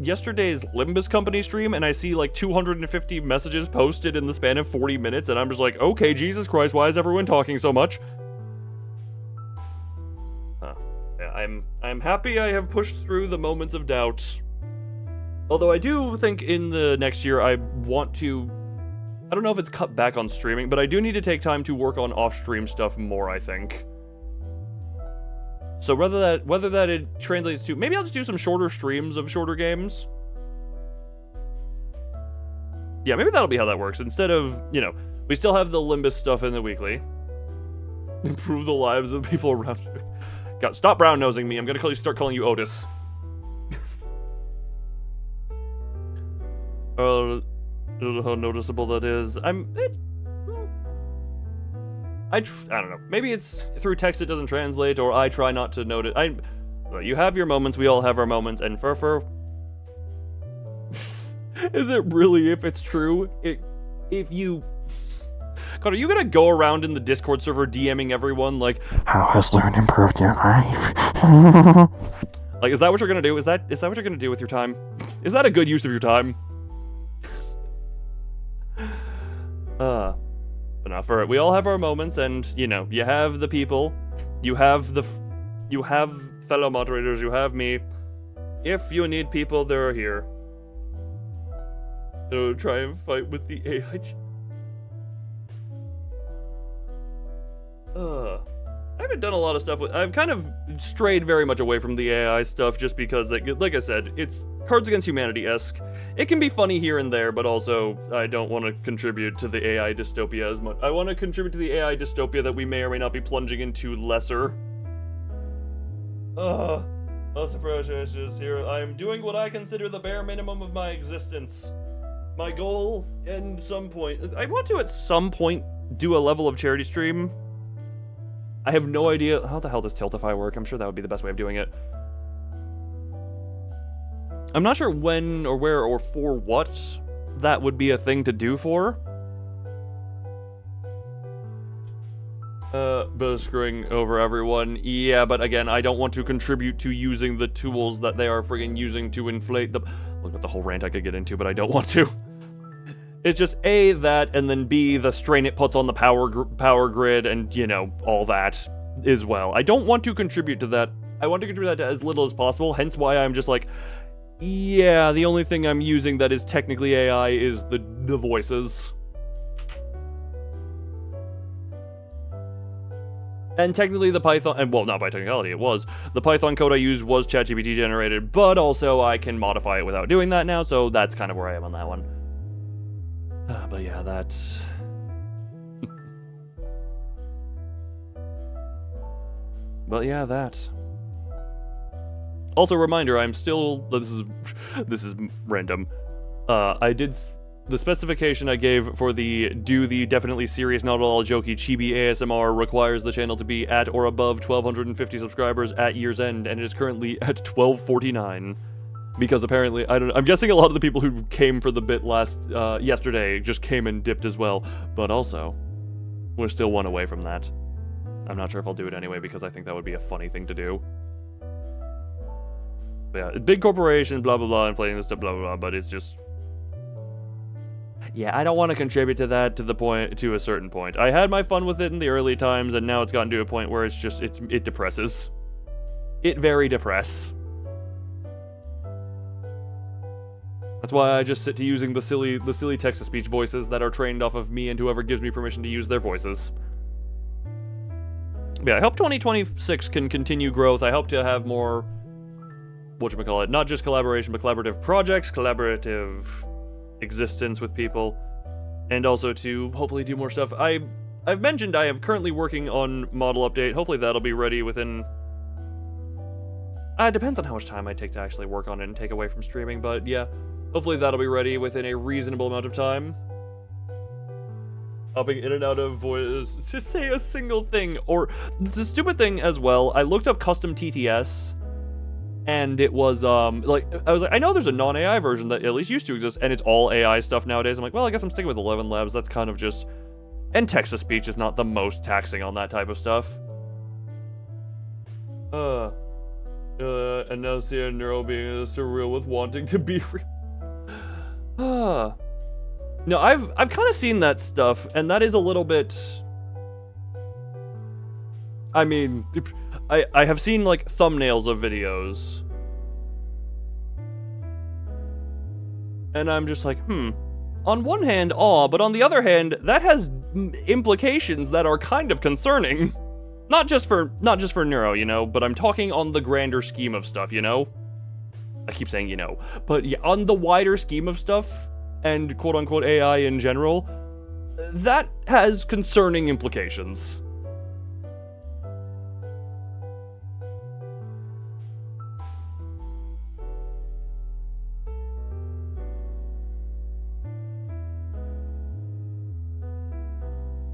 yesterday's Limbus Company stream, and I see like 250 messages posted in the span of 40 minutes, and I'm just like, okay, Jesus Christ, why is everyone talking so much? Yeah, I'm happy I have pushed through the moments of doubt. Although I do think in the next year I want to, I don't know if it's cut back on streaming, but I do need to take time to work on off-stream stuff more, I think. So whether that it translates to, maybe I'll just do some shorter streams of shorter games. Yeah, maybe that'll be how that works. Instead of, you know, we still have the Limbus stuff in the weekly. Improve the lives of the people around you. God, stop brown-nosing me. I'm gonna start calling you Otis. I don't know how noticeable that is. I don't know. Maybe it's through text it doesn't translate, or I try not to note it. You have your moments, we all have our moments, and Furfur... Is it really, if it's true? If you... God, are you gonna go around in the Discord server DMing everyone, like, how has Learn improved your life? Like, is that what you're gonna do? Is that what you're gonna do with your time? Is that a good use of your time? But not for it. We all have our moments, and, you know, you have the people, you have fellow moderators, you have me. If you need people, they're here. So try and fight with the AI. I haven't done a lot of stuff with, I've kind of strayed very much away from the AI stuff just because, like I said, it's Cards Against Humanity-esque. It can be funny here and there, but also I don't want to contribute to the AI dystopia as much. I want to contribute to the AI dystopia that we may or may not be plunging into lesser. Precious here. I'm doing what I consider the bare minimum of my existence. My goal, at some point, I want to at some point do a level of charity stream. I have no idea, how the hell does Tiltify work? I'm sure that would be the best way of doing it. I'm not sure when or where or for what that would be a thing to do for. But screwing over everyone. Yeah, but again, I don't want to contribute to using the tools that they are friggin' using to inflate the... Look at the whole rant I could get into, but I don't want to. It's just A, that, and then B, the strain it puts on the power grid, and, you know, all that as well. I don't want to contribute to that. I want to contribute that to as little as possible, hence why I'm just like, yeah, the only thing I'm using that is technically AI is the voices. And technically the Python, and well, not by technicality, it was. The Python code I used was ChatGPT generated, but also I can modify it without doing that now, so that's kind of where I am on that one. But yeah, that's... But yeah, that. Also, reminder, I'm still... This is random. I did... The specification I gave for the definitely serious, not at all jokey chibi ASMR requires the channel to be at or above 1,250 subscribers at year's end, and it is currently at 1,249. Because apparently, I don't know, I'm guessing a lot of the people who came for the bit yesterday just came and dipped as well. But also, we're still one away from that. I'm not sure if I'll do it anyway, because I think that would be a funny thing to do. But yeah, big corporation, blah blah blah, inflating this stuff, blah blah blah, but it's just... Yeah, I don't want to contribute to that to a certain point. I had my fun with it in the early times, and now it's gotten to a point where it depresses. It very depress. That's why I just sit to using the silly text-to-speech voices that are trained off of me and whoever gives me permission to use their voices. Yeah, I hope 2026 can continue growth. I hope to have more, whatchamacallit, not just collaboration, but collaborative projects, collaborative existence with people, and also to hopefully do more stuff. I've mentioned I am currently working on model update. Hopefully that'll be ready within... it depends on how much time I take to actually work on it and take away from streaming, but yeah, hopefully that'll be ready within a reasonable amount of time. Hopping in and out of voice to say a single thing, or the stupid thing as well. I looked up custom TTS, and it was I was like, I know there's a non-AI version that at least used to exist, and it's all AI stuff nowadays. I'm like, well, I guess I'm sticking with 11 Labs. That's kind of just, and text-to-speech is not the most taxing on that type of stuff. And now see a neural being surreal with wanting to be real. No, I've kind of seen that stuff, and that is a little bit... I mean, I have seen, like, thumbnails of videos. And I'm just like, On one hand, but on the other hand, that has implications that are kind of concerning. Not just for neuro, you know, but I'm talking on the grander scheme of stuff, you know? I keep saying, you know. But yeah, on the wider scheme of stuff, and quote-unquote AI in general, that has concerning implications.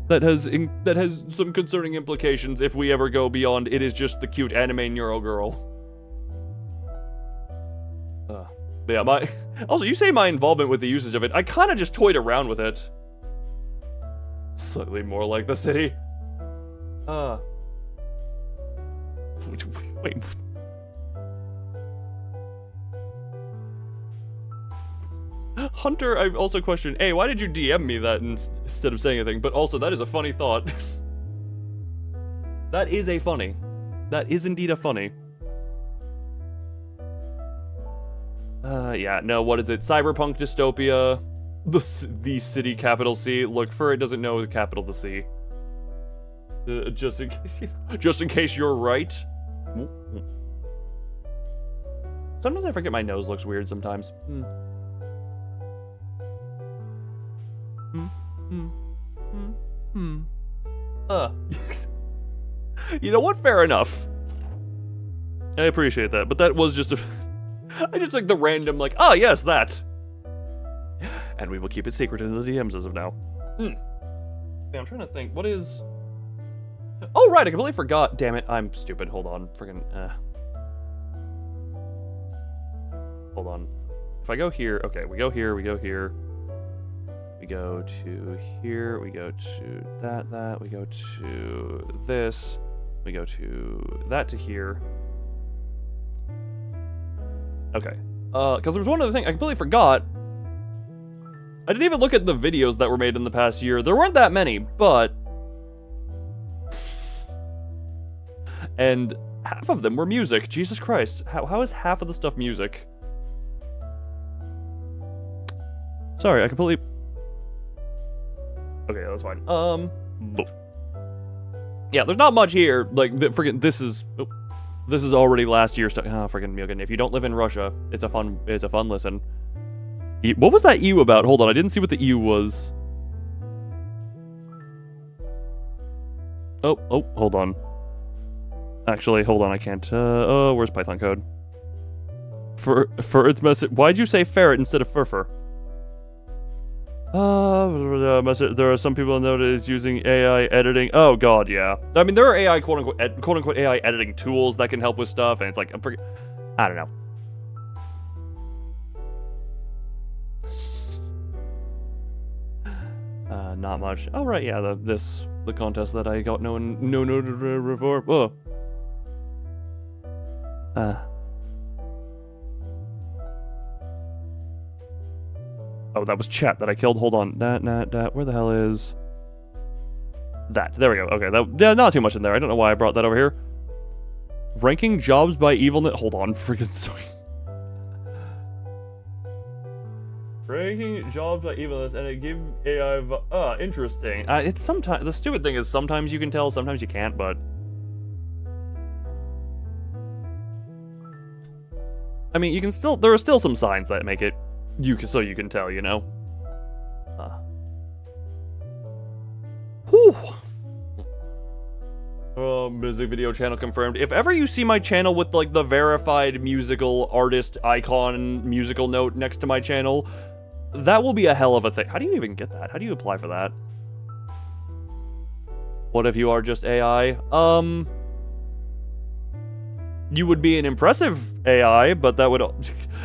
That has some concerning implications if we ever go beyond it is just the cute anime neural girl. But yeah, also, you say my involvement with the usage of it, I kind of just toyed around with it. Slightly more like the city. Wait. Hunter, I also questioned, hey, why did you DM me that instead of saying anything? But also, that is a funny thought. That is indeed a funny. Yeah, no, what is it? Cyberpunk dystopia. The city capital C. Look, Furret doesn't know the capital the C. Just in case you're right. Sometimes I forget my nose looks weird sometimes. You know what? Fair enough. I appreciate that, but that was just I just like the random, like, yes, that. And we will keep it secret in the DMs as of now. Yeah, I'm trying to think, what is... Oh, right, I completely forgot. Damn it, I'm stupid. Hold on. Friggin', Hold on. If I go here, okay, we go here, we go here. We go to here, we go to that, we go to this, we go to that to here. Okay. Because there was one other thing I completely forgot. I didn't even look at the videos that were made in the past year. There weren't that many, but... And half of them were music. Jesus Christ. How is half of the stuff music? Sorry, I completely... Okay, that's fine. Yeah, there's not much here. Like, this is... Oh. This is already last year's stuff. Freaking Mugen. If you don't live in Russia, it's a fun listen. What was that ew about? Hold on, I didn't see what the ew was. Oh, hold on. Actually, hold on, I can't. Where's Python code? For its message. Why'd you say ferret instead of furfur? There are some people noticed using AI editing. Oh god, yeah. I mean, there are AI quote-unquote AI editing tools that can help with stuff, and it's like, I don't know. Not much. Oh right, yeah, the contest that I got no for. Oh, that was chat that I killed. Hold on. That. Where the hell is that? There we go. Okay, yeah, not too much in there. I don't know why I brought that over here. Ranking jobs by evilness. Hold on, freaking sorry. Ranking jobs by evilness, and it gives AI. Interesting. It's sometimes the stupid thing is sometimes you can tell, sometimes you can't. But I mean, you can still. There are still some signs that make it so you can tell. You know. Whew. Music video channel confirmed. If ever you see my channel with like the verified musical artist icon musical note next to my channel, that will be a hell of a thing. How do you even get that? How do you apply for that? What if you are just AI? You would be an impressive AI, but that would...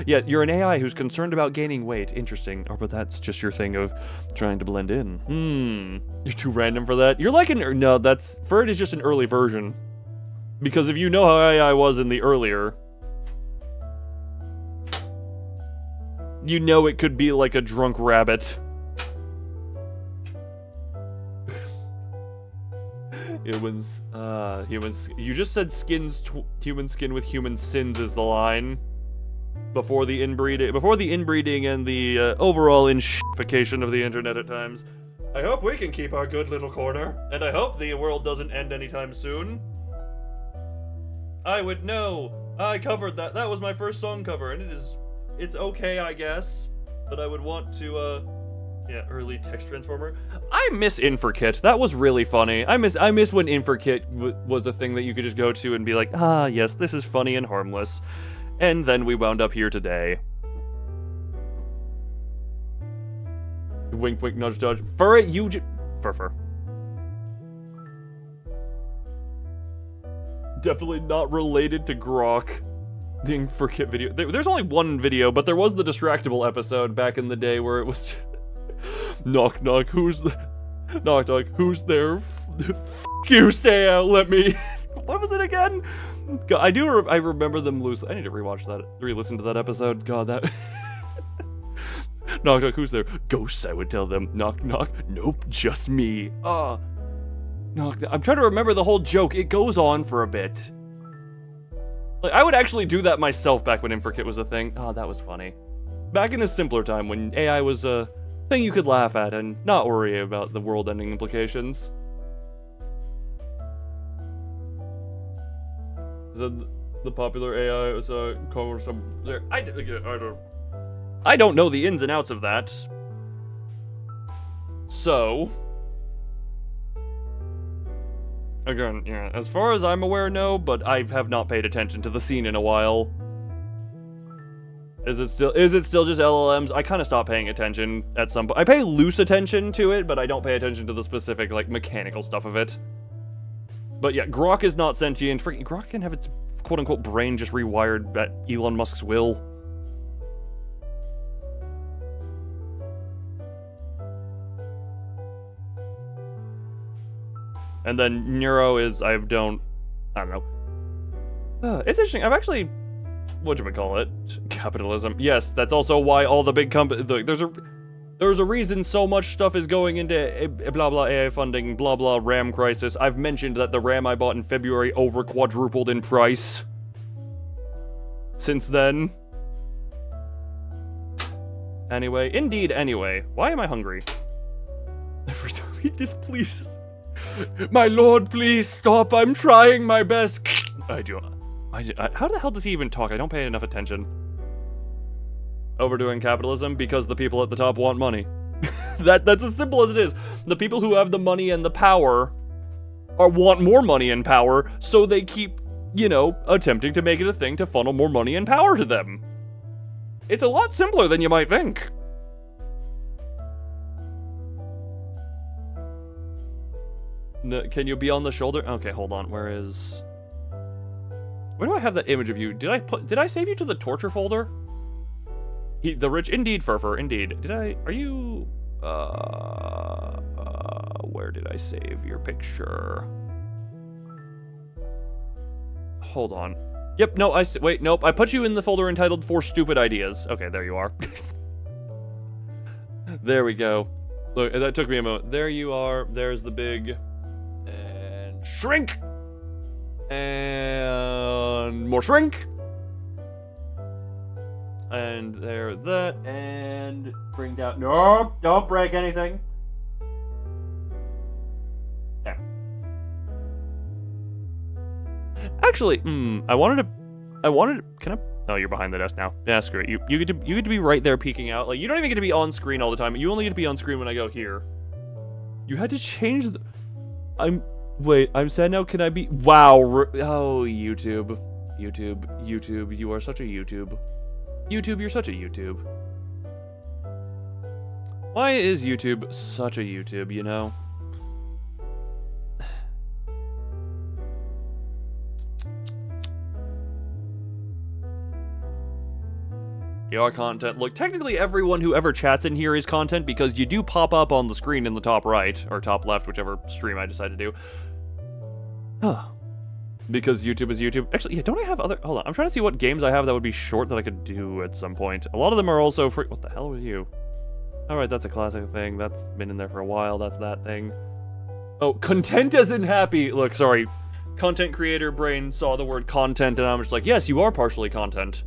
Yeah, you're an AI who's concerned about gaining weight. Interesting. Or, but that's just your thing of trying to blend in. You're too random for that. You're like an... No, that's... Ferd is just an early version. Because if you know how AI was in the earlier... You know it could be like a drunk rabbit. Humans, you just said human skin with human sins is the line. Before the inbreeding and the overall inshtification of the internet at times. I hope we can keep our good little corner, and I hope the world doesn't end anytime soon. I would know. I covered that. That was my first song cover, and it's okay, I guess. But I would want to, yeah, early text transformer. I miss InferKit. That was really funny. I miss when InferKit was a thing that you could just go to and be like, ah, yes, this is funny and harmless. And then we wound up here today. Wink, wink, nudge, nudge. Fur. Definitely not related to Grok. The InferKit video. There's only one video, but there was the Distractable episode back in the day where it was... knock, knock, who's there? Knock, knock, who's there? F you, stay out, let me... What was it again? God, I remember them loose. I need to re-listen to that episode. God, that... Knock, knock, who's there? Ghosts, I would tell them. Knock, knock, nope, just me. Knock, knock. I'm trying to remember the whole joke. It goes on for a bit. Like, I would actually do that myself back when InferKit was a thing. Oh, that was funny. Back in a simpler time when AI was a thing you could laugh at and not worry about the world-ending implications. The popular AI was I don't know the ins and outs of that. So... Again, yeah, as far as I'm aware, no, but I have not paid attention to the scene in a while. Is it still just LLMs? I kind of stopped paying attention at some point. I pay loose attention to it, but I don't pay attention to the specific, like, mechanical stuff of it. But yeah, Grok is not sentient. Freaking Grok can have its quote-unquote brain just rewired at Elon Musk's will. And then Neuro is, I don't know. It's interesting. I've actually, whatchamacallit? Capitalism. Yes, that's also why all the big companies, there's a reason so much stuff is going into blah blah AI funding, blah blah RAM crisis. I've mentioned that the RAM I bought in February over quadrupled in price since then. Anyway, why am I hungry? Every time he displeases. My lord, please stop. I'm trying my best. How the hell does he even talk? I don't pay enough attention. Overdoing capitalism because the people at the top want money. That's as simple as it is. The people who have the money and the power want more money and power, so they keep, you know, attempting to make it a thing to funnel more money and power to them. It's a lot simpler than you might think. No, can you be on the shoulder? Okay, hold on. Where do I have that image of you? Did I save you to the torture folder? The rich, indeed, Furfur, indeed. Are you, where did I save your picture? Hold on. Yep, no, wait, nope. I put you in the folder entitled For Stupid Ideas. Okay, there you are. There we go. Look, that took me a moment. There you are. There's the big... And shrink! And more shrink! And there, that, and bring down... No, don't break anything. There. Actually, I wanted to, can I? Oh, you're behind the desk now. Yeah, screw it. You get to be right there peeking out. Like, you don't even get to be on screen all the time. You only get to be on screen when I go here. You had to change the... Wait, I'm sad now. Can I be... Wow. Oh, YouTube. YouTube. You are such a YouTube. YouTube, you're such a YouTube. Why is YouTube such a YouTube, you know? Your content. Look, technically everyone who ever chats in here is content because you do pop up on the screen in the top right, or top left, whichever stream I decide to do. Because YouTube is YouTube. Actually, yeah, don't I have other... Hold on, I'm trying to see what games I have that would be short that I could do at some point. A lot of them are also free... What the hell are you? Alright, that's a classic thing. That's been in there for a while. That's that thing. Oh, content as in happy. Look, sorry. Content creator brain saw the word content and I'm just like, yes, you are partially content.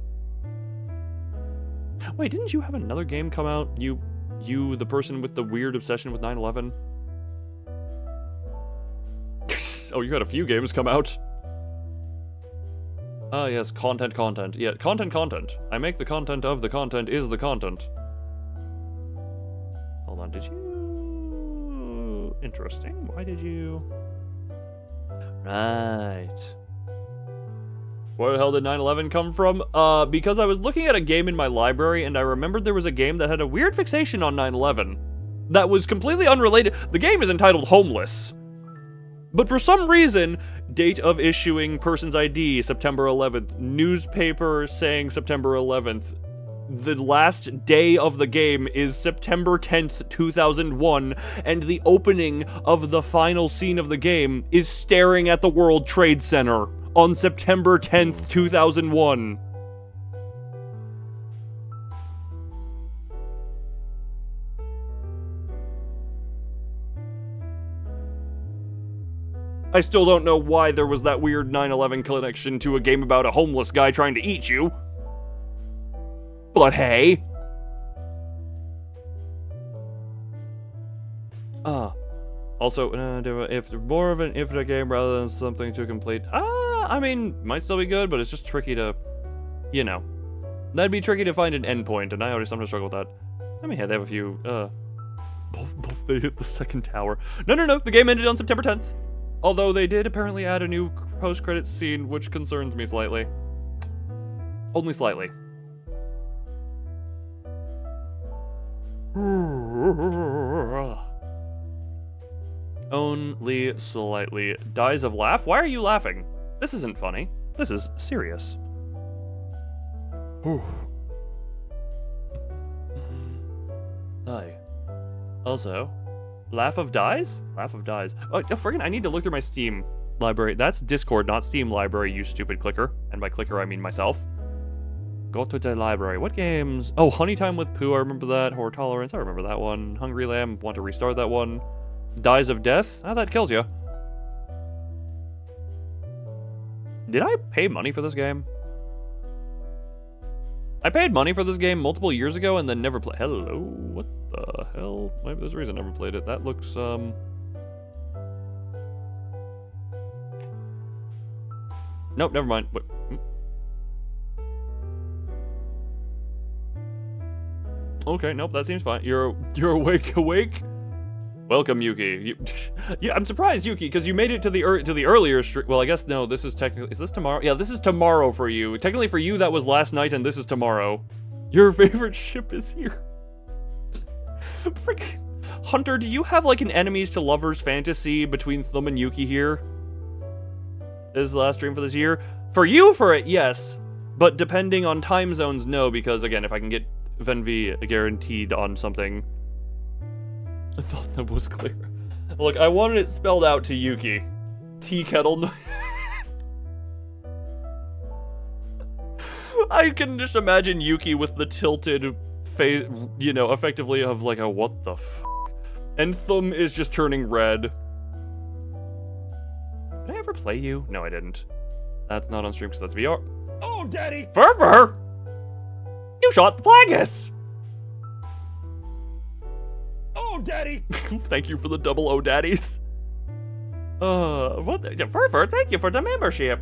Wait, didn't you have another game come out? You, the person with the weird obsession with 9/11? Oh, you had a few games come out. Ah, yes, content. Yeah, content. I make the content of the content is the content. Hold on, did you... Interesting. Why did you... Right. Where the hell did 9/11 come from? Because I was looking at a game in my library and I remembered there was a game that had a weird fixation on 9/11 that was completely unrelated. The game is entitled Homeless. But for some reason, date of issuing person's ID, September 11th, newspaper saying September 11th, the last day of the game is September 10th, 2001, and the opening of the final scene of the game is staring at the World Trade Center on September 10th, 2001. I still don't know why there was that weird 9/11 connection to a game about a homeless guy trying to eat you. But hey. Also, if more of an if-a game rather than something to complete. I mean, might still be good, but it's just tricky to, you know. That'd be tricky to find an endpoint, and I already sometimes struggle with that. I mean, yeah, they have a few, both they hit the second tower. No, the game ended on September 10th. Although they did apparently add a new post-credits scene, which concerns me slightly. Only slightly. Only slightly. Dies of laugh? Why are you laughing? This isn't funny. This is serious. Hi. Also... Laugh of Dies? Laugh of Dies. Oh, friggin', I need to look through my Steam library. That's Discord, not Steam library, you stupid clicker. And by clicker, I mean myself. Go to the library. What games? Oh, Honey Time with Pooh, I remember that. Horror Tolerance, I remember that one. Hungry Lamb, want to restart that one. Dies of Death? Ah, that kills you. Did I pay money for this game? I paid money for this game multiple years ago and then never played. Hello? What the hell? Maybe there's a reason I never played it. That looks, Nope, never mind. What? Okay, nope, that seems fine. You're awake? Welcome, Yuki. Yeah, I'm surprised, Yuki, because you made it to the earlier stream. Well, I guess no. This is technically. Is this tomorrow? Yeah, this is tomorrow for you. Technically, for you, that was last night, and this is tomorrow. Your favorite ship is here. Frick, Hunter, do you have like an enemies to lovers fantasy between Thumb and Yuki here? This is the last stream for this year. For you, for it, yes, but depending on time zones, no. Because again, if I can get Venv guaranteed on something. I thought that was clear. Look, I wanted it spelled out to Yuki. Tea kettle noise. I can just imagine Yuki with the tilted effectively of like a what the f. And Thumb is just turning red. Did I ever play you? No, I didn't. That's not on stream because that's VR. Oh, Daddy! Fervor! You shot the Plagueis! Oh, Daddy! Thank you for the double O daddies. Fervor, thank you for the membership.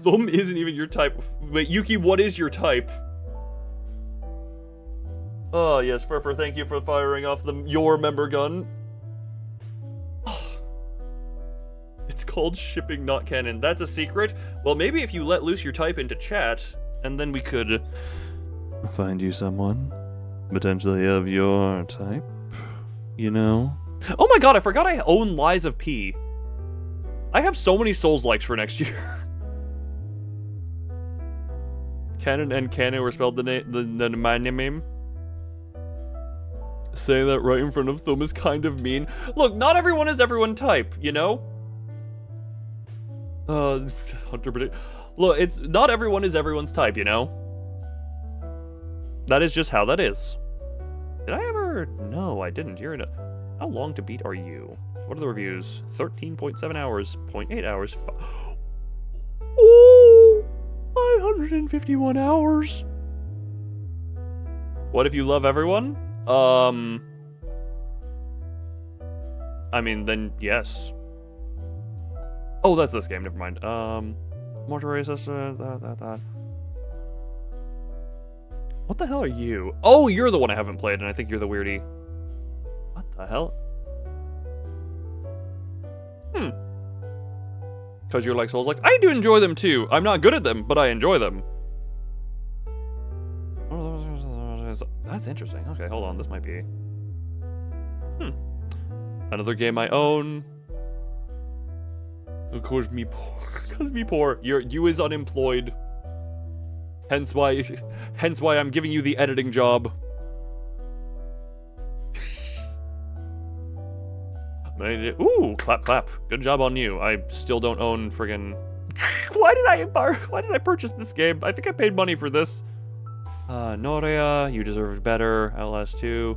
Thumb isn't even your type. Wait, Yuki, what is your type? Oh, yes, Fervor, thank you for firing off your member gun. It's called shipping, not canon. That's a secret? Well, maybe if you let loose your type into chat, and then we could find you someone. Potentially of your type, you know? Oh my god, I forgot I own Lies of P. I have so many Souls likes for next year. Canon and canon were spelled the name. Saying that right in front of Thumb is kind of mean. Look, not everyone is everyone type, you know? Hunter, look, it's not everyone is everyone's type, you know? That is just how that is. Did I ever? No, I didn't. You're in a... How long to beat are you? What are the reviews? 13.7 hours, 0.8 hours. Oh, 551 hours. What if you love everyone? I mean, then yes. Oh, that's this game. Never mind. Mortuary sister. That. What the hell are you? Oh, you're the one I haven't played, and I think you're the weirdie. What the hell? Because you're like Souls like, I do enjoy them too. I'm not good at them, but I enjoy them. That's interesting. Okay, hold on. This might be... Another game I own. Of course, me poor. Because me poor. You is unemployed. Hence why I'm giving you the editing job. Ooh, clap clap. Good job on you. I still don't own friggin'... Why did I purchase this game? I think I paid money for this. Noria, you deserved better. Outlast 2.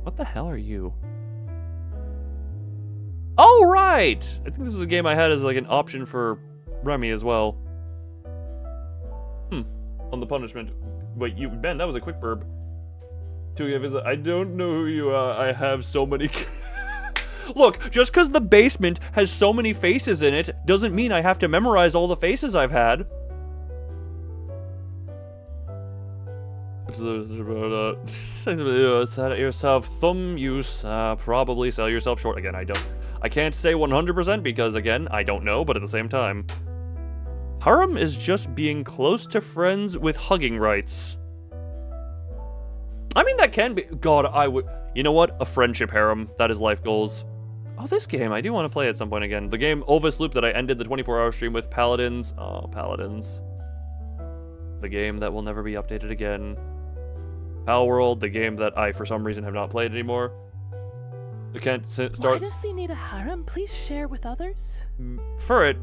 What the hell are you? Oh, right! I think this is a game I had as like an option for Remy as well. On the punishment. Wait, Ben, that was a quick burp. I don't know who you are. I have so many... Look, just because the basement has so many faces in it doesn't mean I have to memorize all the faces I've had. Set it yourself. Thumb use. Probably sell yourself short. Again, I can't say 100% because, again, I don't know, but at the same time. Harem is just being close to friends with hugging rights. I mean, that can be... God, I would... You know what? A friendship harem. That is life goals. Oh, this game. I do want to play at some point again. The game Ovis Loop that I ended the 24-hour stream with. Paladins. Oh, Paladins. The game that will never be updated again. Pal World. The game that I, for some reason, have not played anymore. I can't start... Why does they need a harem? Please share with others. For it.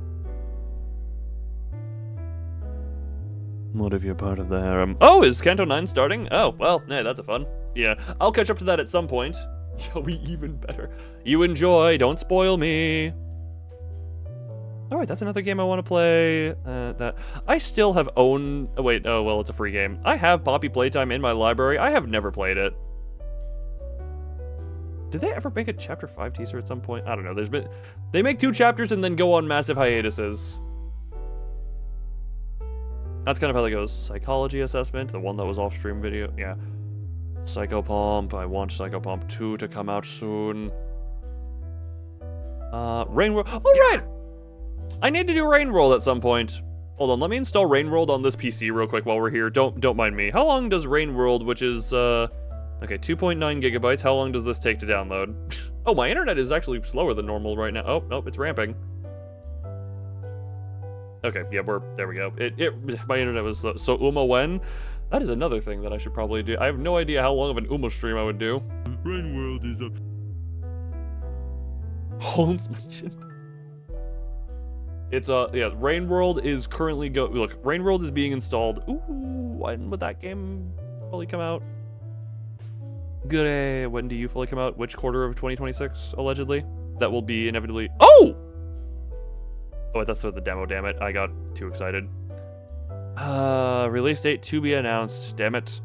What if you're part of the harem? Oh, is Kanto 9 starting? Oh, well, yeah, that's a fun. Yeah, I'll catch up to that at some point. Shall we even better? You enjoy, don't spoil me. Alright, that's another game I want to play. That I still have owned... Oh, wait, oh, well, it's a free game. I have Poppy Playtime in my library. I have never played it. Did they ever make a Chapter 5 teaser at some point? I don't know. They make 2 chapters and then go on massive hiatuses. That's kind of how that goes. Psychology assessment, the one that was off-stream video. Yeah. Psychopomp. I want Psychopomp 2 to come out soon. Rain World. Oh, right! I need to do Rain World at some point. Hold on, let me install Rain World on this PC real quick while we're here. Don't mind me. How long does Rain World, which is, okay, 2.9 gigabytes. How long does this take to download? Oh, my internet is actually slower than normal right now. Oh, nope, it's ramping. Okay, yeah, there we go. My internet was slow. So Uma when? That is another thing that I should probably do. I have no idea how long of an Uma stream I would do. Rain World is up. Holmes mentioned. It's yeah, Rain World is currently look, Rain World is being installed. Ooh, when would that game fully come out? Good. When do you fully come out? Which quarter of 2026, allegedly? That will be inevitably. Oh! Oh, that's for the demo, damn it. I got too excited. Release date to be announced. Damn it.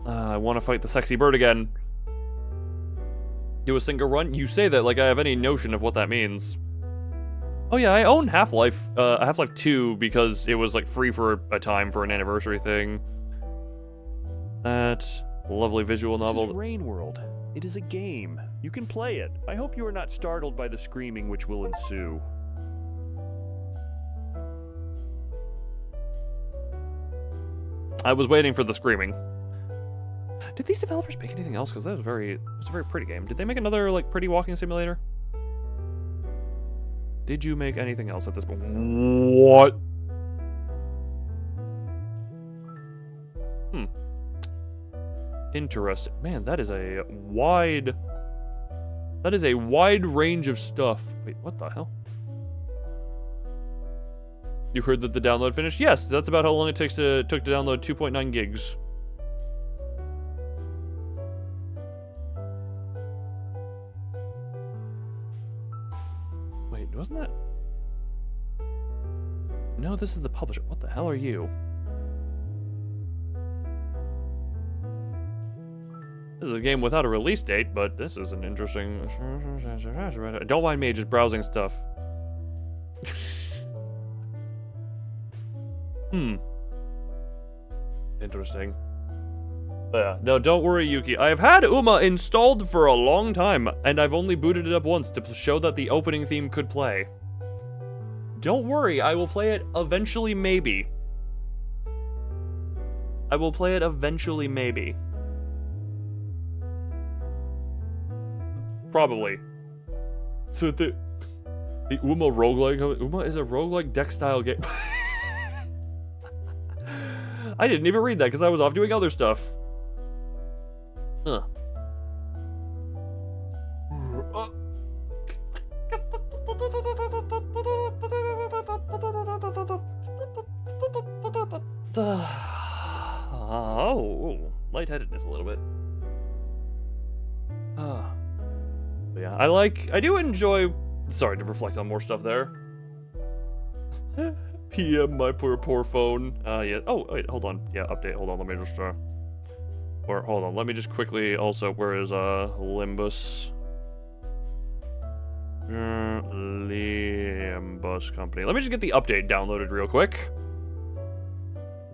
I want to fight the sexy bird again. Do a single run? You say that like I have any notion of what that means. Oh yeah, I own Half-Life, Half-Life 2 because it was like free for a time for an anniversary thing. That lovely visual novel. This is Rain World. It is a game. You can play it. I hope you are not startled by the screaming which will ensue. I was waiting for the screaming. Did these developers make anything else? Because that was a very pretty game. Did they make another like pretty walking simulator? Did you make anything else at this point? What? Interesting. Man, that is a wide range of stuff. Wait, what the hell? You heard that the download finished? Yes, that's about how long it took to download 2.9 gigs. Wait, wasn't that? No, this is the publisher. What the hell are you? This is a game without a release date, but this is an interesting... Don't mind me, just browsing stuff. Interesting. But yeah, no, don't worry, Yuki. I've had Uma installed for a long time, and I've only booted it up once to show that the opening theme could play. Don't worry, I will play it eventually, maybe. I will play it eventually, maybe. Probably. So the Uma roguelike... Uma is a roguelike deck-style game. I didn't even read that because I was off doing other stuff. Oh, lightheadedness a little bit. But yeah, I do enjoy. Sorry to reflect on more stuff there. PM, my poor phone. Yeah. Oh, wait, hold on. Yeah, update. Hold on. Let me just or hold on. Let me just quickly also. Where is Limbus? Limbus company. Let me just get the update downloaded real quick.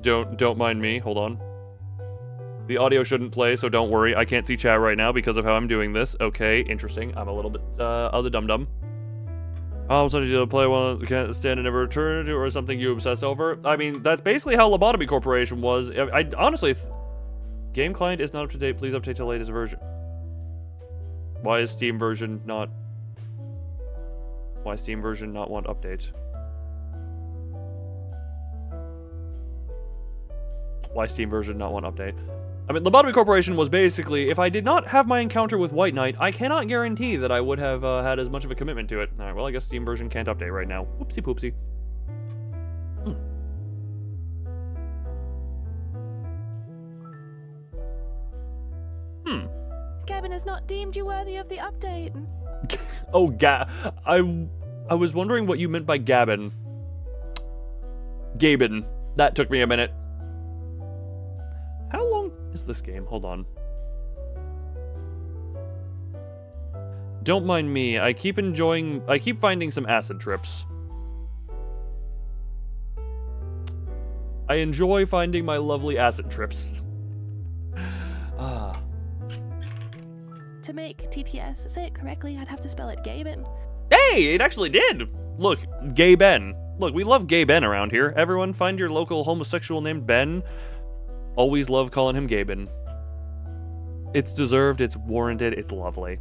Don't mind me. Hold on. The audio shouldn't play, so don't worry. I can't see chat right now because of how I'm doing this. Okay, interesting. I'm a little bit of the dum-dum. Something to play one can't stand and never return to, or something you obsess over. I mean, that's basically how Lobotomy Corporation was. I honestly, game client is not up to date. Please update to the latest version. Why is Steam version not? Why Steam version not want update? Why Steam version not want update? I mean, Lobotomy Corporation was basically, if I did not have my encounter with White Knight, I cannot guarantee that I would have had as much of a commitment to it. Alright, well, I guess Steam version can't update right now. Whoopsie poopsie. Gavin has not deemed you worthy of the update. Oh, I was wondering what you meant by Gabin. Gabin. That took me a minute. How long is this game? Hold on. Don't mind me. I keep finding some acid trips. I enjoy finding my lovely acid trips. To make TTS say it correctly, I'd have to spell it Gabin. Hey, it actually did. Look, Gay Ben. Look, we love Gay Ben around here. Everyone find your local homosexual named Ben. Always love calling him Gabin. It's deserved, it's warranted, it's lovely.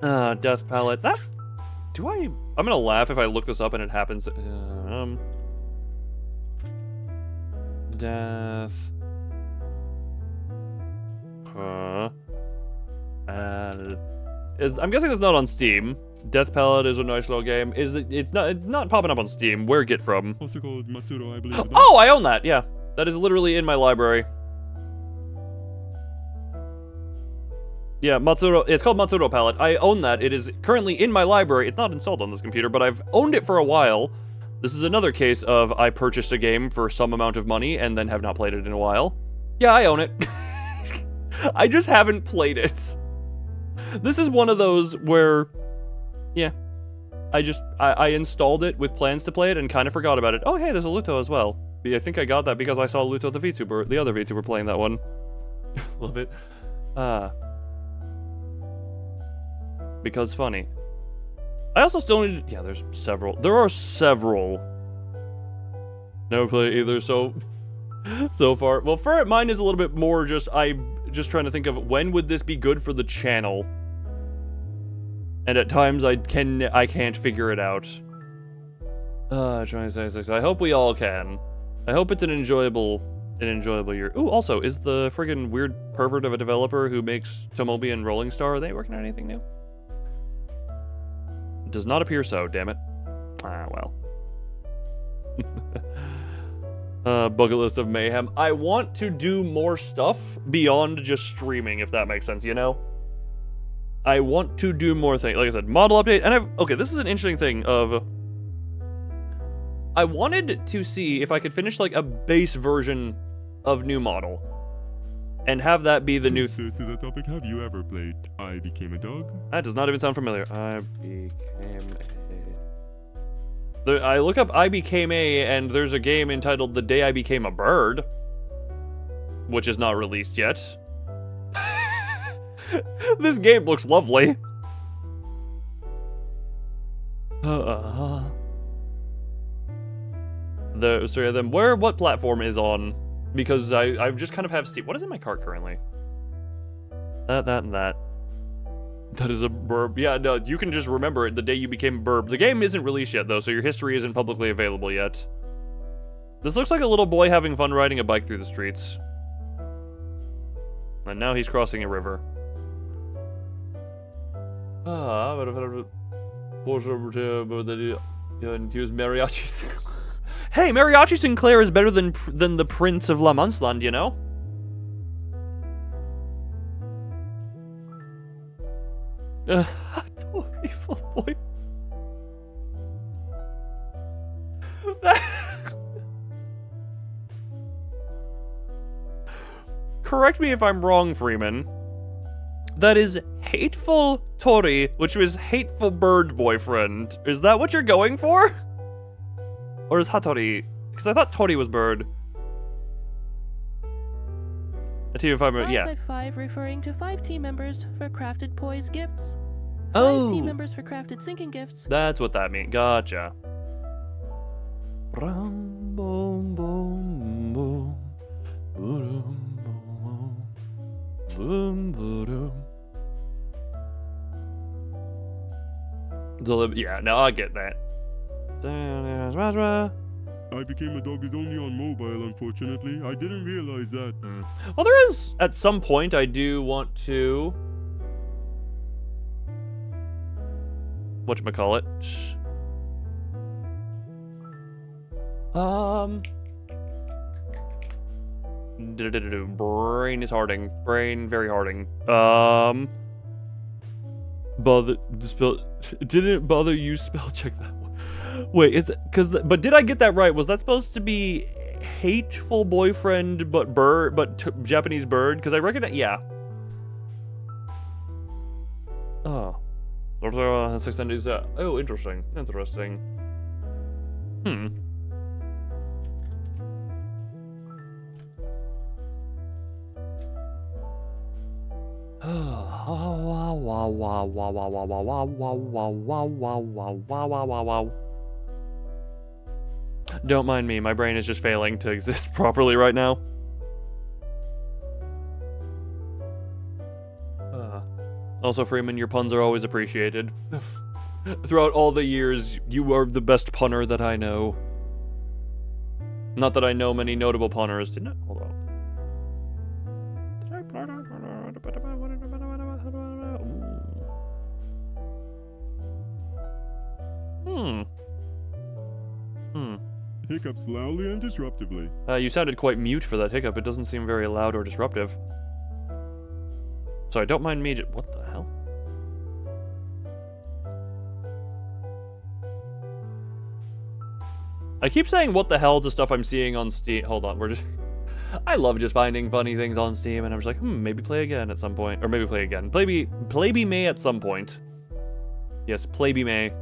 Death palette. That. I'm gonna laugh if I look this up and it happens. Death. I'm guessing it's not on Steam. Death Palette is a nice little game. It's not popping up on Steam. Where'd it get from? Also called Matsuro, I believe. Oh, I own that. Yeah, that is literally in my library. Yeah, Matsuro. It's called Matsuro Palette. I own that. It is currently in my library. It's not installed on this computer, but I've owned it for a while. This is another case of I purchased a game for some amount of money and then have not played it in a while. Yeah, I own it. I just haven't played it. This is one of those where, yeah, I installed it with plans to play it and kind of forgot about it. Oh, hey, there's a Luto as well. I think I got that because I saw Luto the other VTuber playing that one. Love it. Because funny. I also still need to, yeah, there are several. Never played either so far. Well, mine is a little bit more just, I'm just trying to think of when would this be good for the channel. And at times I can't figure it out. Trying to say, I hope we all can. I hope it's an enjoyable year. Ooh, also, is the friggin' weird pervert of a developer who makes Tomobi and Rolling Star, are they working on anything new? Does not appear so, damn it. Ah, well. Bucket list of mayhem. I want to do more stuff beyond just streaming, if that makes sense, you know? I want to do more things. Like I said, model update, and okay, this is an interesting thing of... I wanted to see if I could finish, like, a base version of new model. And have that be the new... Since this is a topic, have you ever played I Became a Dog? That does not even sound familiar. I look up I Became a, and there's a game entitled The Day I Became a Bird. Which is not released yet. This game looks lovely. What platform is on? Because I just kind of have Steam. What is in my cart currently? That, and that. That is a burb. Yeah, no, you can just remember it the day you became a burb. The game isn't released yet, though, so your history isn't publicly available yet. This looks like a little boy having fun riding a bike through the streets. And now he's crossing a river. Use mariachi. Hey, Mariachi Sinclair is better than the Prince of La Mansland, you know? Hateful boy. Correct me if I'm wrong, Freeman. That is Hateful Tori, which was Hateful Bird Boyfriend. Is that what you're going for? Or is Hattori? Because I thought Tori was bird. A team of 5 members, yeah. 555 referring to 5 team members for crafted poise gifts. 5 Oh! team members for crafted sinking gifts. That's what that means. Gotcha. Boom, boom, boom. Boom, boom. Yeah, no, I get that. I Became a Dog is only on mobile, unfortunately. I didn't realize that. Well, there is, at some point, I do want to... Whatchamacallit? Brain is harding. Brain very harding. Didn't bother you spell check that one. Wait, but did I get that right? Was that supposed to be hateful boyfriend but Japanese bird? Because I recognize, yeah. Oh. Oh, interesting. Interesting. Don't mind me, my brain is just failing to exist properly right now. Also, Freeman, your puns are always appreciated. Throughout all the years, you are the best punner that I know. Not that I know many notable punners. Didn't I? Hold on. Hiccups loudly and disruptively. You sounded quite mute for that hiccup. It doesn't seem very loud or disruptive. Sorry, don't mind me. What the hell? I keep saying what the hell to stuff I'm seeing on Steam. Hold on, we're just... I love just finding funny things on Steam, and I'm just like, maybe play again at some point. Or maybe play again. Playbe may at some point. Yes, Playbe may.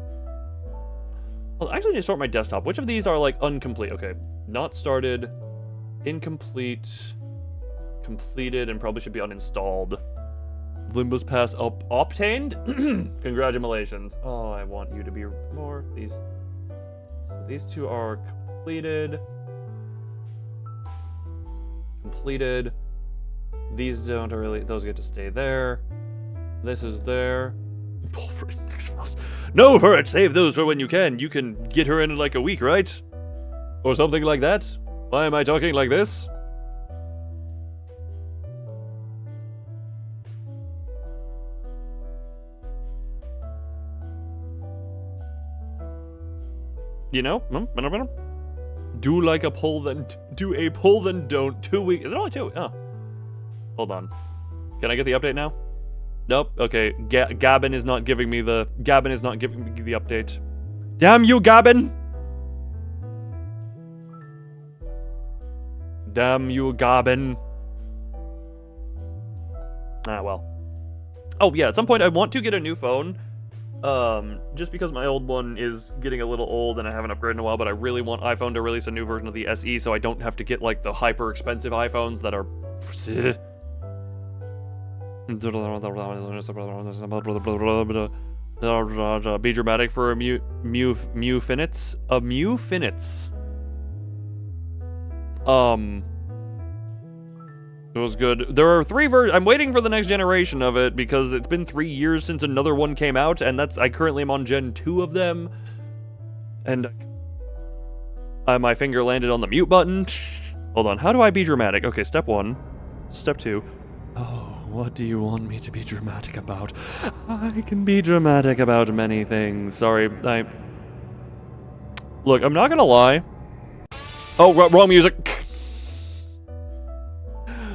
Well, I actually need to sort my desktop. Which of these are, like, incomplete? Okay, not started, incomplete, completed, and probably should be uninstalled. Limbus Pass obtained? Congratulations. Oh, I want you to be more. These two are completed. Completed. These don't really, those get to stay there. This is there. Pull for index files. No, for it, save those for when you can. You can get her in like a week, right? Or something like that. Why am I talking like this? You know? Do like a pull, then do a pull, then don't. 2 weeks. Is it only 2? Oh. Hold on. Can I get the update now? Nope. Okay. Gabin is not giving me the update. Damn you, Gabin! Damn you, Gabin. Ah, well. Oh, yeah. At some point, I want to get a new phone. Just because my old one is getting a little old and I haven't upgraded in a while, but I really want iPhone to release a new version of the SE so I don't have to get, like, the hyper-expensive iPhones that are... Be dramatic for a Mewfinitz? A Mewfinitz. It was good. There are 3 versions. I'm waiting for the next generation of it because it's been 3 years since another one came out, and I currently am on Gen 2 of them. And my finger landed on the mute button. Hold on. How do I be dramatic? Okay, step 1. Step 2. Oh, what do you want me to be dramatic about? I can be dramatic about many things. Sorry, Look, I'm not gonna lie. Oh, wrong music.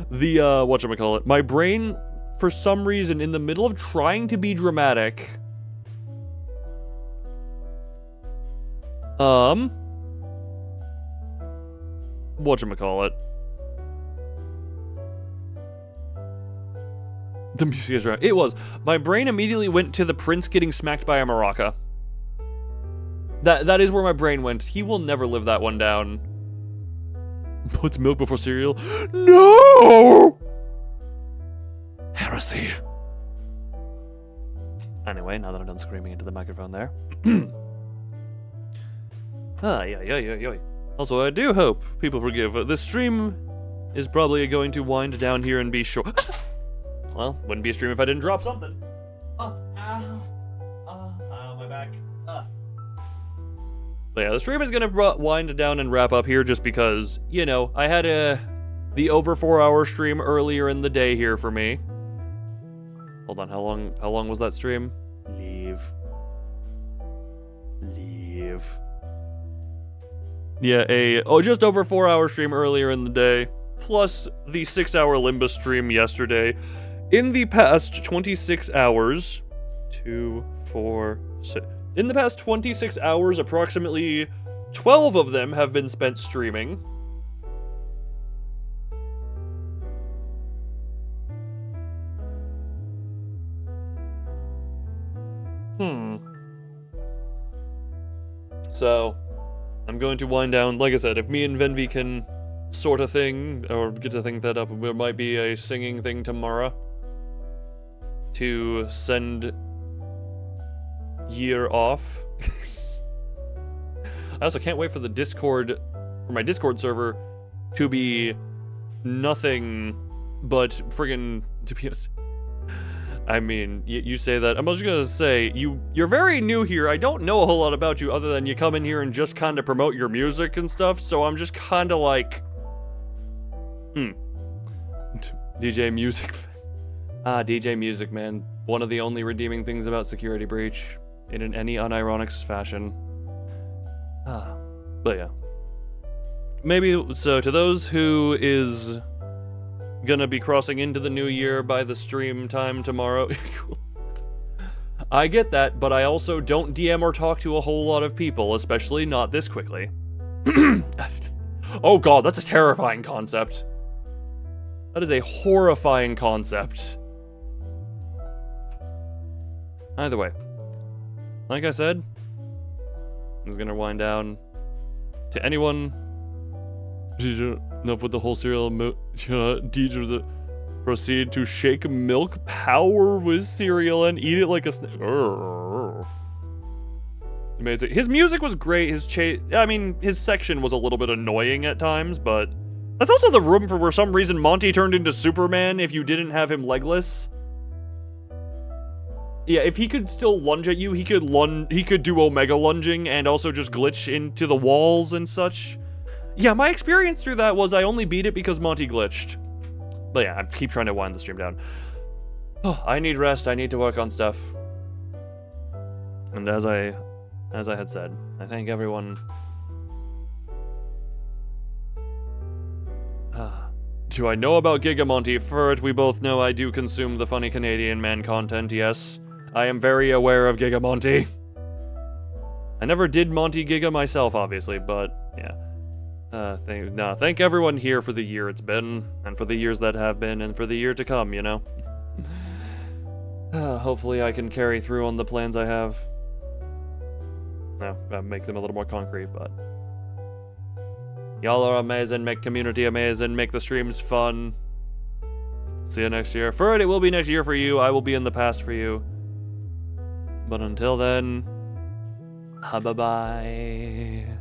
The, whatchamacallit. My brain, for some reason, in the middle of trying to be dramatic... whatchamacallit. The music is right. It was. My brain immediately went to the prince getting smacked by a maraca. That is where my brain went. He will never live that one down. Puts milk before cereal. No! Heresy. Anyway, now that I'm done screaming into the microphone there. Yeah. Also, I do hope people forgive. This stream is probably going to wind down here and be short. Well, wouldn't be a stream if I didn't drop something. Oh, ow, my back. But yeah, the stream is gonna wind down and wrap up here just because, you know, I had the over 4-hour stream earlier in the day here for me. Hold on, how long was that stream? Leave. Yeah, just over 4-hour stream earlier in the day, plus the 6-hour Limbus stream yesterday. In the past 26 hours, 2, 4, 6. In the past 26 hours, approximately 12 of them have been spent streaming. So, I'm going to wind down. Like I said, if me and Venvi can sort a thing, or get a thing set up, there might be a singing thing tomorrow to send year off. I also can't wait for the Discord, for my Discord server to be nothing but friggin', to be honest. I mean, you say that. I'm just gonna say, you're very new here. I don't know a whole lot about you other than you come in here and just kind of promote your music and stuff, so I'm just kind of like... DJ Music. DJ Music, man. One of the only redeeming things about Security Breach. in any unironic fashion. But yeah. Maybe, so to those who is gonna be crossing into the new year by the stream time tomorrow, I get that, but I also don't DM or talk to a whole lot of people, especially not this quickly. Oh god, that's a terrifying concept. That is a horrifying concept. Either way, like I said, I'm just gonna wind down. To anyone, enough with the whole cereal. Teacher, proceed to shake milk powder with cereal and eat it like a snack. Amazing. His music was great. His section was a little bit annoying at times, but that's also the room for some reason Monty turned into Superman if you didn't have him legless. Yeah, if he could still lunge at you, he could do Omega lunging and also just glitch into the walls and such. Yeah, my experience through that was I only beat it because Monty glitched. But yeah, I keep trying to wind the stream down. Oh, I need rest, I need to work on stuff. And as I had said, I thank everyone. Do I know about Gigamonty? For it, we both know I do consume the funny Canadian man content, yes. I am very aware of Gigamonty. I never did Monty Giga myself, obviously, but yeah. Thank everyone here for the year it's been, and for the years that have been, and for the year to come, you know? Hopefully I can carry through on the plans I have. Make them a little more concrete, but... Y'all are amazing, make community amazing, make the streams fun. See you next year. For it will be next year for you, I will be in the past for you. But until then, bye-bye.